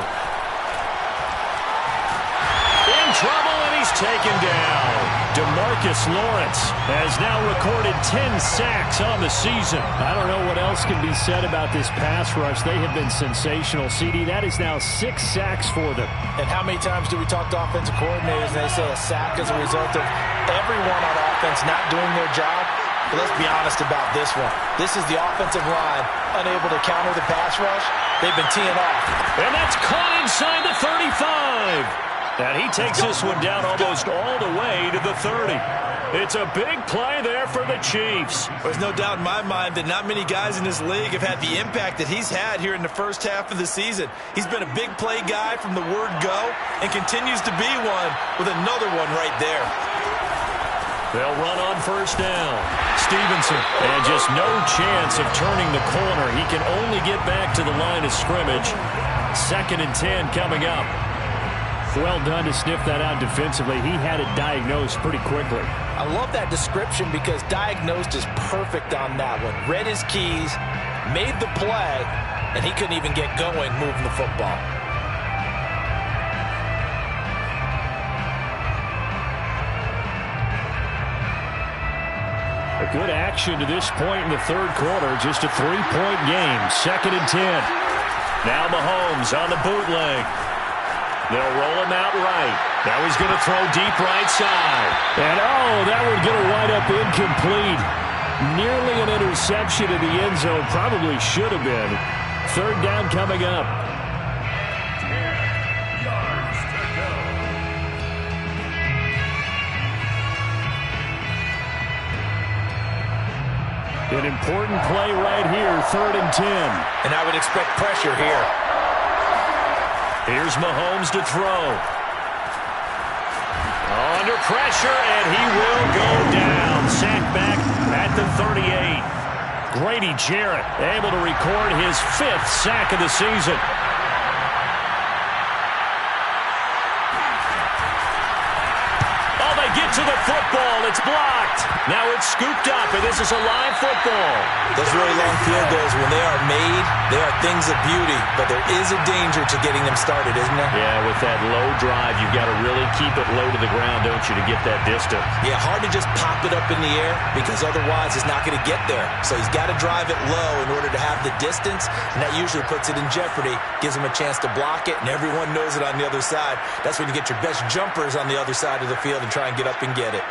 In trouble, and he's taken down. DeMarcus Lawrence has now recorded 10 sacks on the season. I don't know what else can be said about this pass rush. They have been sensational. CD, that is now 6 sacks for them. And how many times do we talk to offensive coordinators and they say a sack is a result of everyone on offense not doing their job? But let's be honest about this one. This is the offensive line unable to counter the pass rush. They've been teeing off. And that's caught inside the 35. And he takes this one down almost all the way to the 30. It's a big play there for the Chiefs. There's no doubt in my mind that not many guys in this league have had the impact that he's had here in the first half of the season. He's been a big play guy from the word go and continues to be one with another one right there. They'll run on first down. Stevenson, and just no chance of turning the corner. He can only get back to the line of scrimmage. 2nd and 10 coming up. Well done to sniff that out defensively. He had it diagnosed pretty quickly. I love that description because diagnosed is perfect on that one. Read his keys, made the play, and he couldn't even get going moving the football. A good action to this point in the third quarter. Just a 3-point game. 2nd and 10. Now Mahomes on the bootleg. They'll roll him out right. Now he's going to throw deep right side. And, that one's going to wind up incomplete. Nearly an interception in the end zone. Probably should have been. 3rd down coming up. 10 yards to go. An important play right here. 3rd and 10. And I would expect pressure here. Here's Mahomes to throw. Under pressure, and he will go down. Sacked back at the 38. Grady Jarrett able to record his 5th sack of the season. Oh, they get back to the football. It's blocked. Now it's scooped up, and this is a live football. Those really long field goals, when they are made, they are things of beauty, but there is a danger to getting them started, isn't there? Yeah, with that low drive, you've got to really keep it low to the ground, don't you, to get that distance. Yeah, hard to just pop it up in the air because otherwise it's not going to get there. So he's got to drive it low in order to have the distance, and that usually puts it in jeopardy, gives him a chance to block it, and everyone knows it on the other side. That's when you get your best jumpers on the other side of the field and try and get up and get it.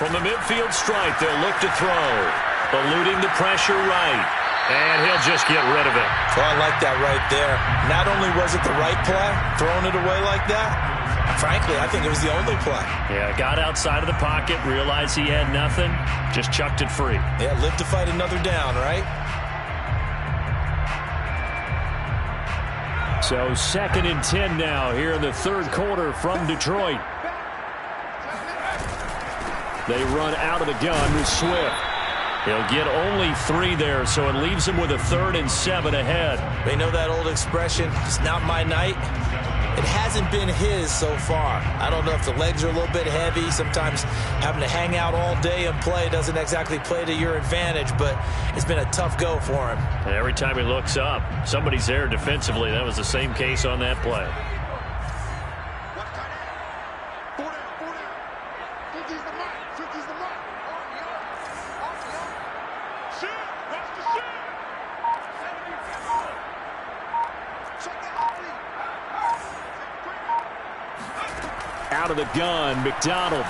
From the midfield stripe, they'll look to throw. Eluding the pressure right. And he'll just get rid of it. Oh, I like that right there. Not only was it the right play, throwing it away like that, frankly, I think it was the only play. Yeah, got outside of the pocket, realized he had nothing, just chucked it free. Yeah, live to fight another down, right? So 2nd and 10 now here in the third quarter from Detroit. They run out of the gun with Swift. He'll get only 3 there, so it leaves him with a 3rd and 7 ahead. They know that old expression, it's not my night. It hasn't been his so far. I don't know if the legs are a little bit heavy. Sometimes having to hang out all day and play doesn't exactly play to your advantage, but it's been a tough go for him. And every time he looks up, somebody's there defensively. That was the same case on that play. Out of the gun, McDonald.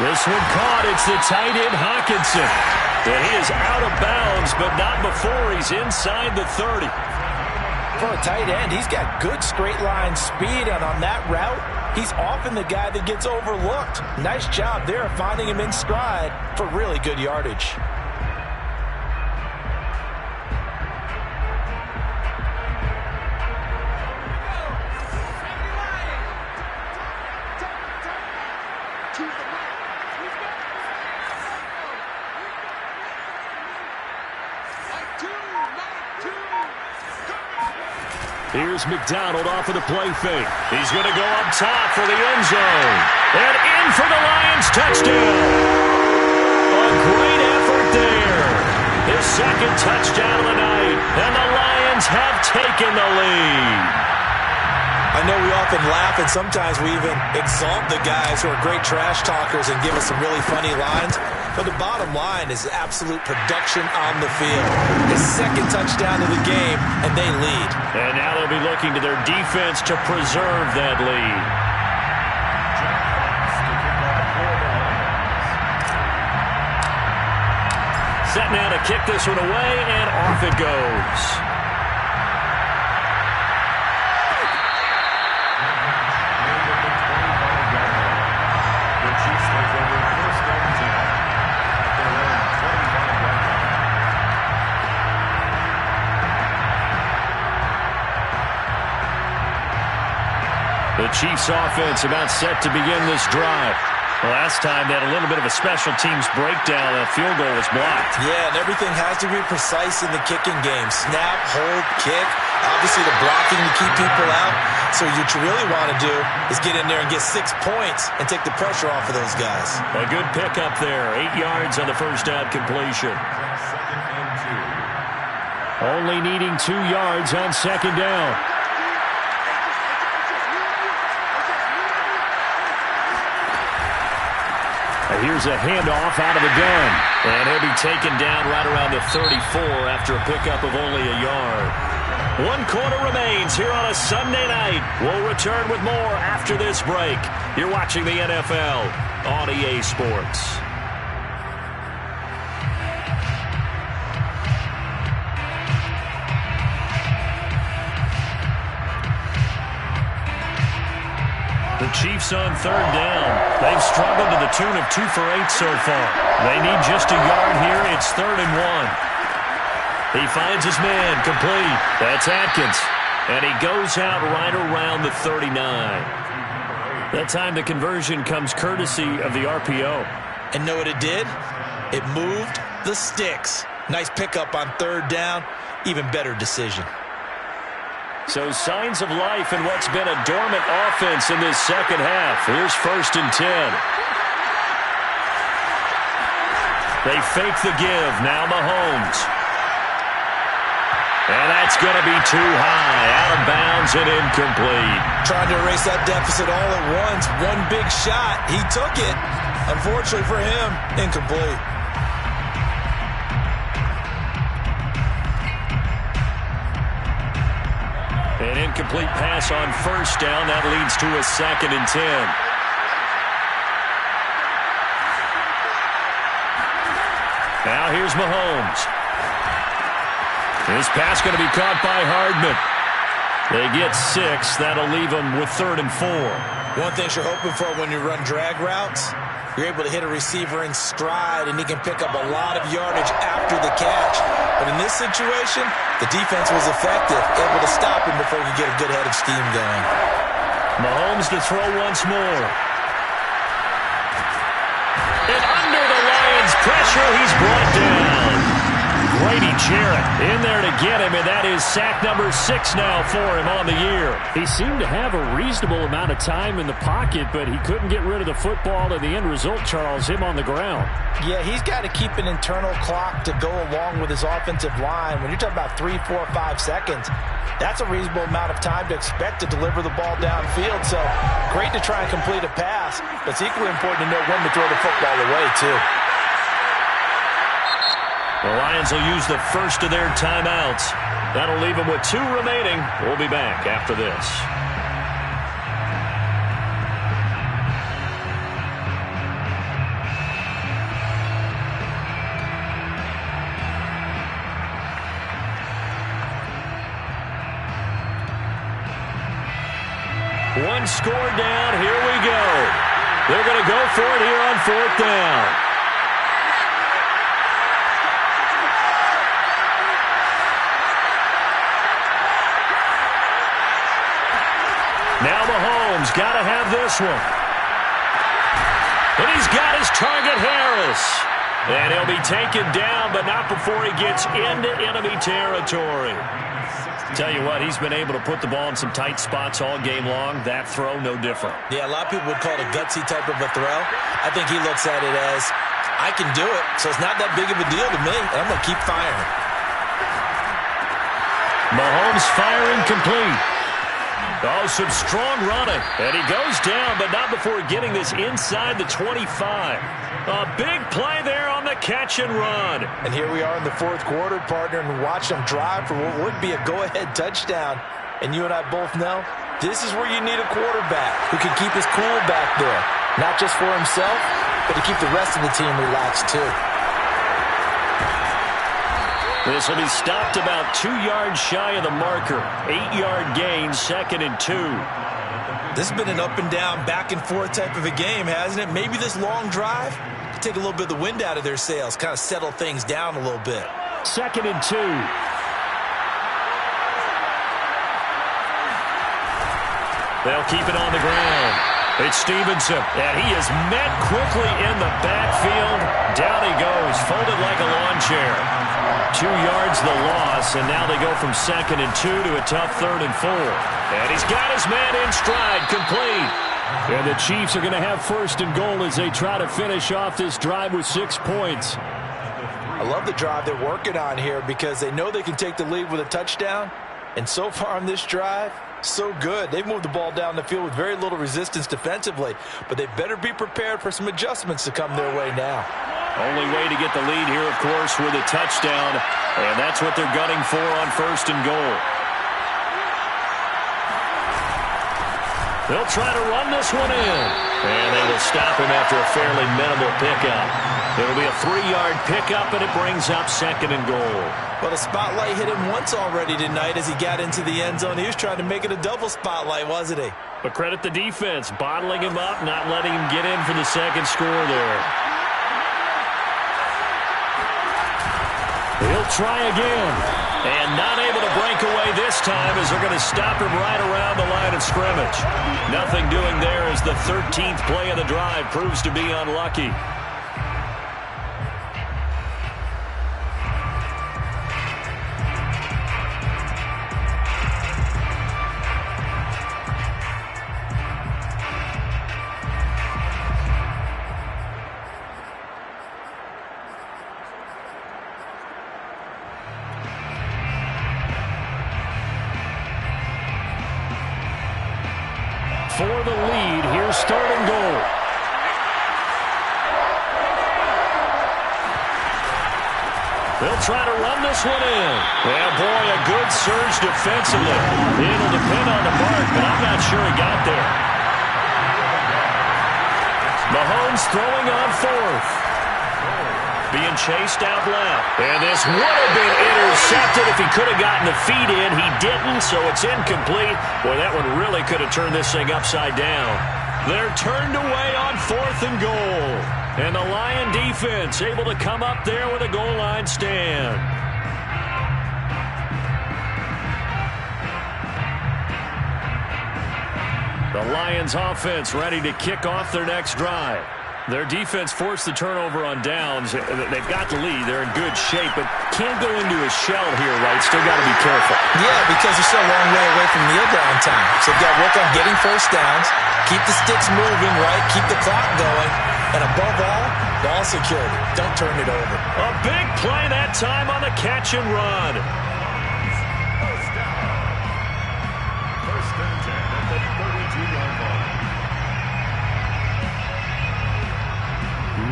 This one caught. It's the tight end, Hawkinson. And he is out of bounds, but not before he's inside the 30. For a tight end, he's got good straight line speed, and on that route, he's often the guy that gets overlooked. Nice job there finding him in stride for really good yardage. Here's McDonald off of the play fake. He's going to go up top for the end zone. And in for the Lions touchdown. A great effort there. His 2nd touchdown of the night. And the Lions have taken the lead. I know we often laugh and sometimes we even exalt the guys who are great trash talkers and give us some really funny lines. But the bottom line is absolute production on the field. His 2nd touchdown of the game, and they lead. And now they'll be looking to their defense to preserve that lead. Set now to kick this one away, and off it goes. The Chiefs offense about set to begin this drive. Last time they had a little bit of a special teams breakdown. A field goal was blocked. Yeah, and everything has to be precise in the kicking game. Snap, hold, kick. Obviously the blocking to keep people out. So what you really want to do is get in there and get 6 points and take the pressure off of those guys. A good pickup there. 8 yards on the first down completion. Only needing 2 yards on 2nd down. Here's a handoff out of the gun. And he'll be taken down right around the 34 after a pickup of only a yard. 1 quarter remains here on a Sunday night. We'll return with more after this break. You're watching the NFL on EA Sports. The Chiefs on 3rd down. They've struggled to the tune of 2 for 8 so far. They need just a yard here. It's 3rd and 1. He finds his man complete. That's Atkins. And he goes out right around the 39. That time the conversion comes courtesy of the RPO. And know what it did? It moved the sticks. Nice pickup on third down. Even better decision. So signs of life in what's been a dormant offense in this second half. Here's 1st and 10. They fake the give. Now Mahomes. And that's going to be too high. Out of bounds and incomplete. Trying to erase that deficit all at once. One big shot. He took it. Unfortunately for him, incomplete. An incomplete pass on 1st down. That leads to a 2nd and 10. Now here's Mahomes. His pass going to be caught by Hardman. They get 6. That'll leave them with 3rd and 4. One thing you're hoping for when you run drag routes, you're able to hit a receiver in stride, and he can pick up a lot of yardage after the catch. But in this situation, the defense was effective, able to stop him before he could get a good head of steam going. Mahomes to throw once more. And under the Lions' pressure, he's brought down. Grady Jarrett in there to get him, and that is sack number 6 now for him on the year. He seemed to have a reasonable amount of time in the pocket, but he couldn't get rid of the football, and the end result, Charles, him on the ground. Yeah, he's got to keep an internal clock to go along with his offensive line. When you're talking about 3, 4, 5 seconds, that's a reasonable amount of time to expect to deliver the ball downfield. So great to try and complete a pass, but it's equally important to know when to throw the football away, too. The Lions will use the first of their timeouts. That'll leave them with 2 remaining. We'll be back after this. One score down. Here we go. They're going to go for it here on 4th down. Now Mahomes got to have this one. And he's got his target, Harris. And he'll be taken down, but not before he gets into enemy territory. Tell you what, he's been able to put the ball in some tight spots all game long. That throw, no different. Yeah, a lot of people would call it a gutsy type of a throw. I think he looks at it as, I can do it, so it's not that big of a deal to me, and I'm going to keep firing. Mahomes firing complete. Oh, some strong running. And he goes down, but not before getting this inside the 25. A big play there on the catch and run. And here we are in the 4th quarter, partner, and watch them drive for what would be a go-ahead touchdown. And you and I both know this is where you need a quarterback who can keep his cool back there. Not just for himself, but to keep the rest of the team relaxed too. This will be stopped about 2 yards shy of the marker. 8-yard gain, 2nd and 2. This has been an up and down, back and forth type of a game, hasn't it? Maybe this long drive could take a little bit of the wind out of their sails, kind of settle things down a little bit. 2nd and 2. They'll keep it on the ground. It's Stevenson, and he is met quickly in the backfield. Down he goes, folded like a lawn chair. 2 yards the loss, and now they go from 2nd and 2 to a tough 3rd and 4. And he's got his man in stride, complete. And the Chiefs are going to have 1st and goal as they try to finish off this drive with 6 points. I love the drive they're working on here because they know they can take the lead with a touchdown. And so far on this drive, so good. They've moved the ball down the field with very little resistance defensively, but they better be prepared for some adjustments to come their way now. Only way to get the lead here, of course, with a touchdown, and that's what they're gunning for on 1st and goal. They'll try to run this one in, and they will stop him after a fairly minimal pickup. It'll be a 3-yard pickup, and it brings up 2nd and goal. Well, the spotlight hit him once already tonight as he got into the end zone. He was trying to make it a double spotlight, wasn't he? But credit the defense, bottling him up, not letting him get in for the 2nd score there. He'll try again. And not able to break away this time as they're going to stop him right around the line of scrimmage. Nothing doing there as the 13th play of the drive proves to be unlucky. for the lead. Here's third and goal. They'll try to run this one in. Yeah, boy, a good surge defensively. It'll depend on the mark, but I'm not sure he got there. Mahomes throwing on fourth. Being chased out left. And this would have been intercepted if he could have gotten the feet in. He didn't, so it's incomplete. Boy, that one really could have turned this thing upside down. They're turned away on fourth and goal. And the Lion defense able to come up there with a goal line stand. The Lions offense ready to kick off their next drive. Their defense forced the turnover on downs. They've got the lead. They're in good shape, but can't go into a shell here, right? Still got to be careful. Yeah, because they're still a long way away from kneel down time. So they've got to work on getting first downs, keep the sticks moving, right? Keep the clock going. And above all, ball security. Don't turn it over. A big play that time on the catch and run. First down. First and 10 at the 32-yard line.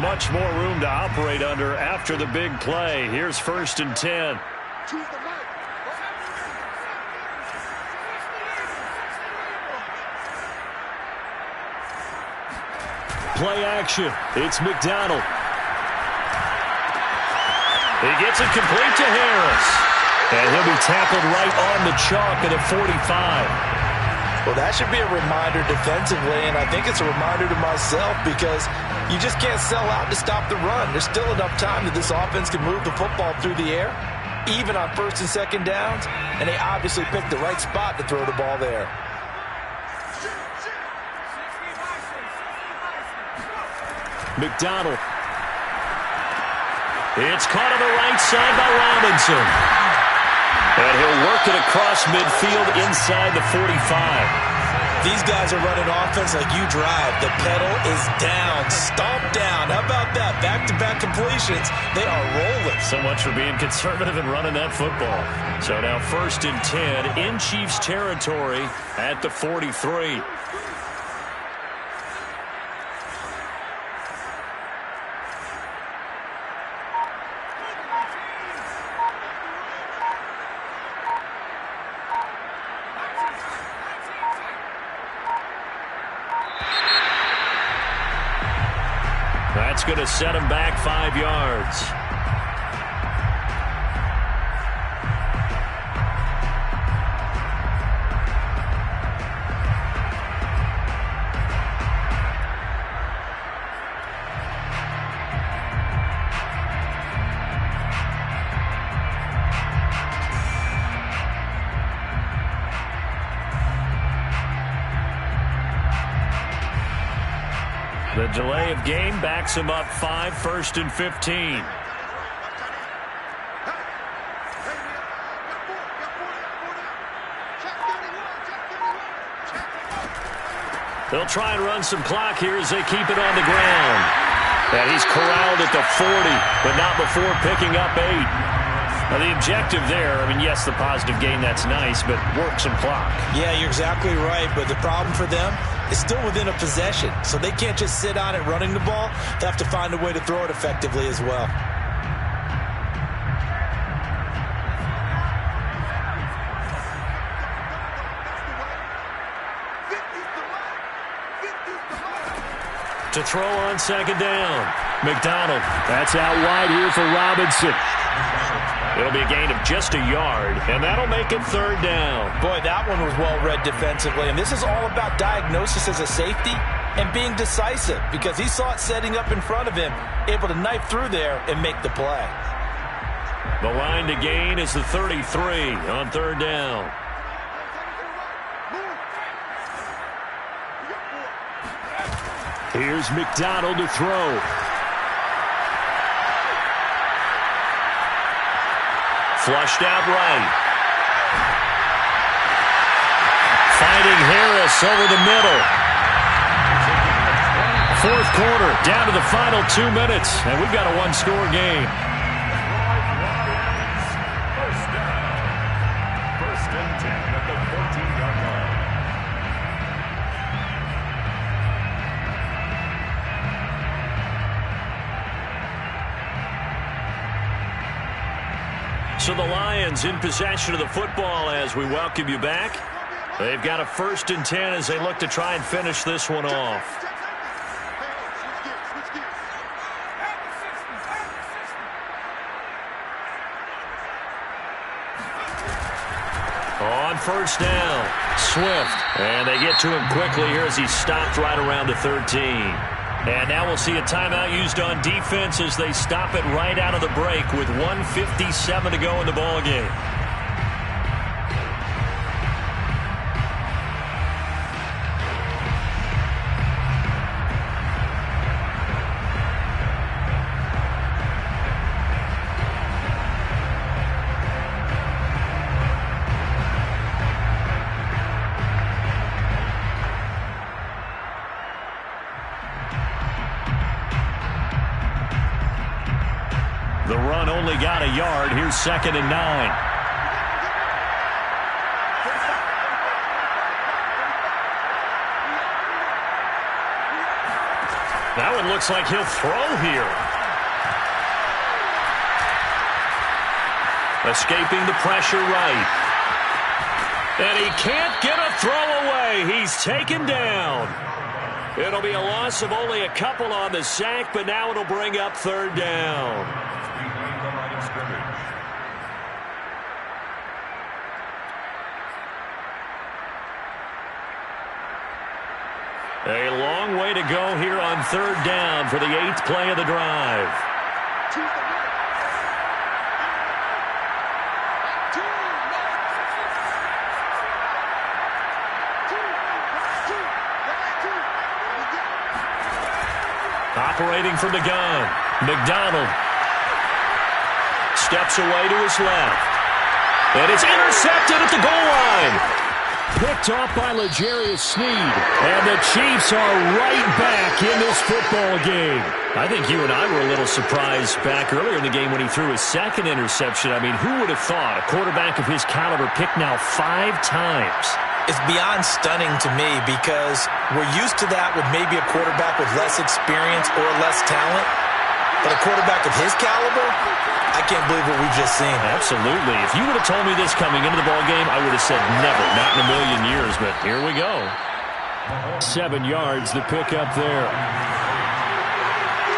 Much more room to operate under after the big play. Here's first and 10. Play action. It's McDonald. He gets it complete to Harris. And he'll be tackled right on the chalk at a 45. Well, that should be a reminder defensively, and I think it's a reminder to myself because you just can't sell out to stop the run. There's still enough time that this offense can move the football through the air, even on first and second downs, and they obviously picked the right spot to throw the ball there. McDonald. It's caught on the right side by Robinson. And he'll work it across midfield inside the 45. These guys are running offense like you drive. The pedal is down. Stomp down. How about that? Back-to-back completions. They are rolling. So much for being conservative and running that football. So now first and 10 in Chiefs territory at the 43. That's going to set him back 5 yards. The delay of game backs him up 5, first and 15. They'll try and run some clock here as they keep it on the ground. And he's corralled at the 40, but not before picking up 8. Now, the objective there, I mean, yes, the positive gain, that's nice, but work some clock. Yeah, you're exactly right, but the problem for them is still within a possession, so they can't just sit on it running the ball. They have to find a way to throw it effectively as well. To throw on second down. McDonald, that's out wide here for Robinson. It'll be a gain of just a yard, and that'll make it third down. Boy, that one was well read defensively, and this is all about diagnosis as a safety and being decisive because he saw it setting up in front of him, able to knife through there and make the play. The line to gain is the 33 on third down. Here's McDonald to throw. Flushed out right. Finding Harris over the middle. Fourth quarter, down to the final 2 minutes, and we've got a one-score game. First down. First and 10 at the 14-yard line. So the Lions in possession of the football as we welcome you back. They've got a 1st and 10 as they look to try and finish this one off. On 1st down, Swift. And they get to him quickly here as he's stopped right around the 13. And now we'll see a timeout used on defense as they stop it right out of the break with 1:57 to go in the ballgame. The run only got a yard. Here's 2nd and 9. That one looks like he'll throw here. Escaping the pressure right. And he can't get a throw away. He's taken down. It'll be a loss of only a couple on the sack, but now it'll bring up 3rd down. A long way to go here on 3rd down for the 8th play of the drive. Operating from the gun, McDonald steps away to his left. And it's intercepted at the goal line. Picked off by L'Jarius Sneed. And the Chiefs are right back in this football game. I think you and I were a little surprised back earlier in the game when he threw his 2nd interception. I mean, who would have thought a quarterback of his caliber picked now 5 times? It's beyond stunning to me because we're used to that with maybe a quarterback with less experience or less talent. But a quarterback of his caliber, I can't believe what we've just seen. Absolutely. If you would have told me this coming into the ballgame, I would have said never, not in a million years. But here we go. 7 yards, the pick up there.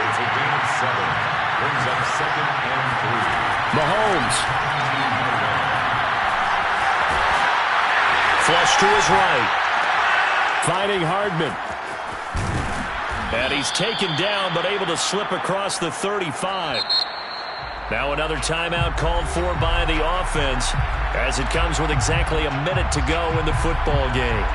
It's a gain of 7. Brings up 2nd and 3. Mahomes. Flush to his right. Finding Hardman. And he's taken down, but able to slip across the 35. Now another timeout called for by the offense as it comes with exactly a minute to go in the football game.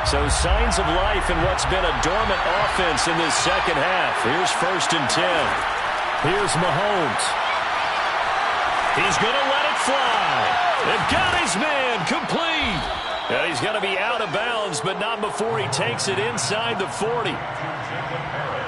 So signs of life in what's been a dormant offense in this 2nd half. Here's 1st and 10. Here's Mahomes. He's going to let it fly. They've got his man complete. And he's going to be out of bounds, but not before he takes it inside the 40.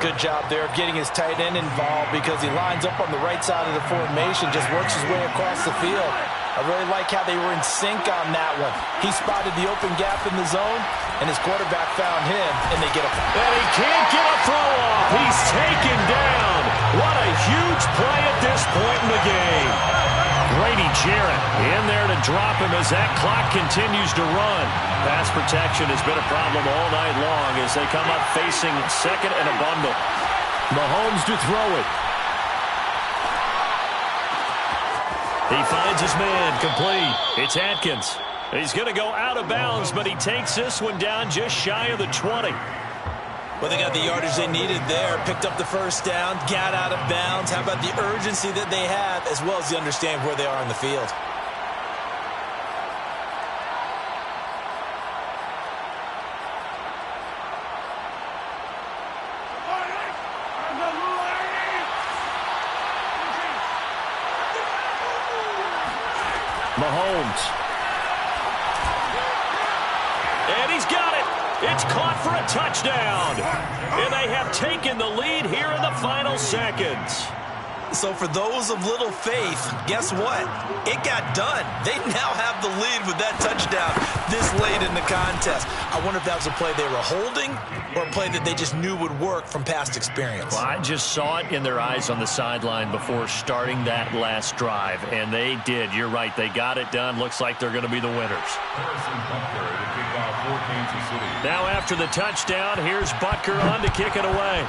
Good job there of getting his tight end involved because he lines up on the right side of the formation, just works his way across the field. I really like how they were in sync on that one. He spotted the open gap in the zone, and his quarterback found him, and they get a... And he can't get a throw off. He's taken down. What a huge play at this point in the game. Grady Jarrett in there to drop him as that clock continues to run. Pass protection has been a problem all night long as they come up facing 2nd and a bundle. Mahomes to throw it. He finds his man complete. It's Atkins. He's going to go out of bounds, but he takes this one down just shy of the 20. Well, they got the yardage they needed there. Picked up the 1st down, got out of bounds. How about the urgency that they have as well as the understanding where they are in the field? Mahomes. And he's got it. It's caught for a touchdown. And they have taken the lead here in the final seconds. So for those of little faith, guess what? It got done. They now have the lead with that touchdown this late in the contest. I wonder if that was a play they were holding or a play that they just knew would work from past experience. Well, I just saw it in their eyes on the sideline before starting that last drive, and they did. You're right. They got it done. Looks like they're going to be the winners. Now after the touchdown, here's Butker on to kick it away.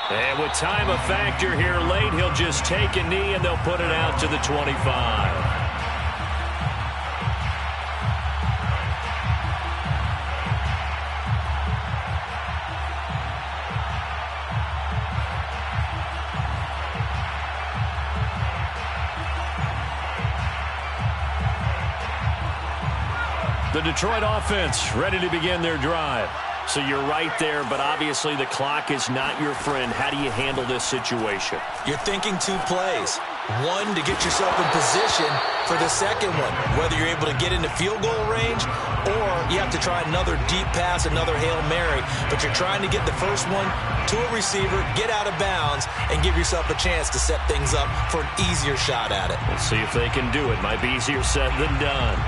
And with time a factor here late, he'll just take a knee and they'll put it out to the 25. The Detroit offense ready to begin their drive. So you're right there, but obviously the clock is not your friend. How do you handle this situation? You're thinking two plays. One, to get yourself in position for the second one, whether you're able to get into field goal range or you have to try another deep pass, another Hail Mary. But you're trying to get the first one to a receiver, get out of bounds, and give yourself a chance to set things up for an easier shot at it. We'll see if they can do it. Might be easier said than done.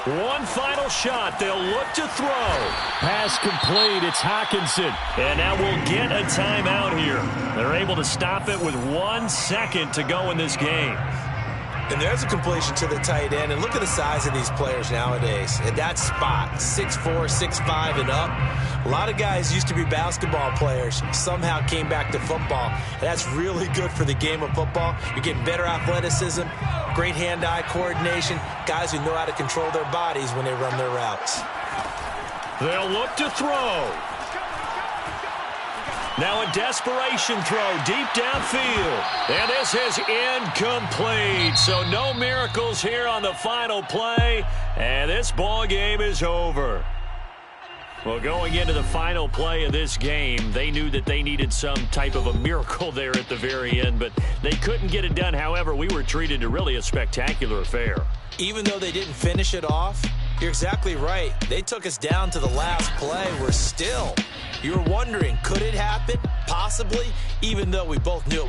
One final shot. They'll look to throw. Pass complete. It's Hockenson. And now we'll get a timeout here. They're able to stop it with 1 second to go in this game. And there's a completion to the tight end. And look at the size of these players nowadays. At that spot, 6'4", 6'5", and up. A lot of guys used to be basketball players, somehow came back to football. And that's really good for the game of football. You're getting better athleticism, great hand-eye coordination, guys who know how to control their bodies when they run their routes. They'll look to throw. Now a desperation throw deep downfield. And this is incomplete. So no miracles here on the final play. And this ball game is over. Well, going into the final play of this game, they knew that they needed some type of a miracle there at the very end, but they couldn't get it done. However, we were treated to really a spectacular affair. Even though they didn't finish it off, you're exactly right. They took us down to the last play. We're still, you were wondering, could it happen? Possibly, even though we both knew it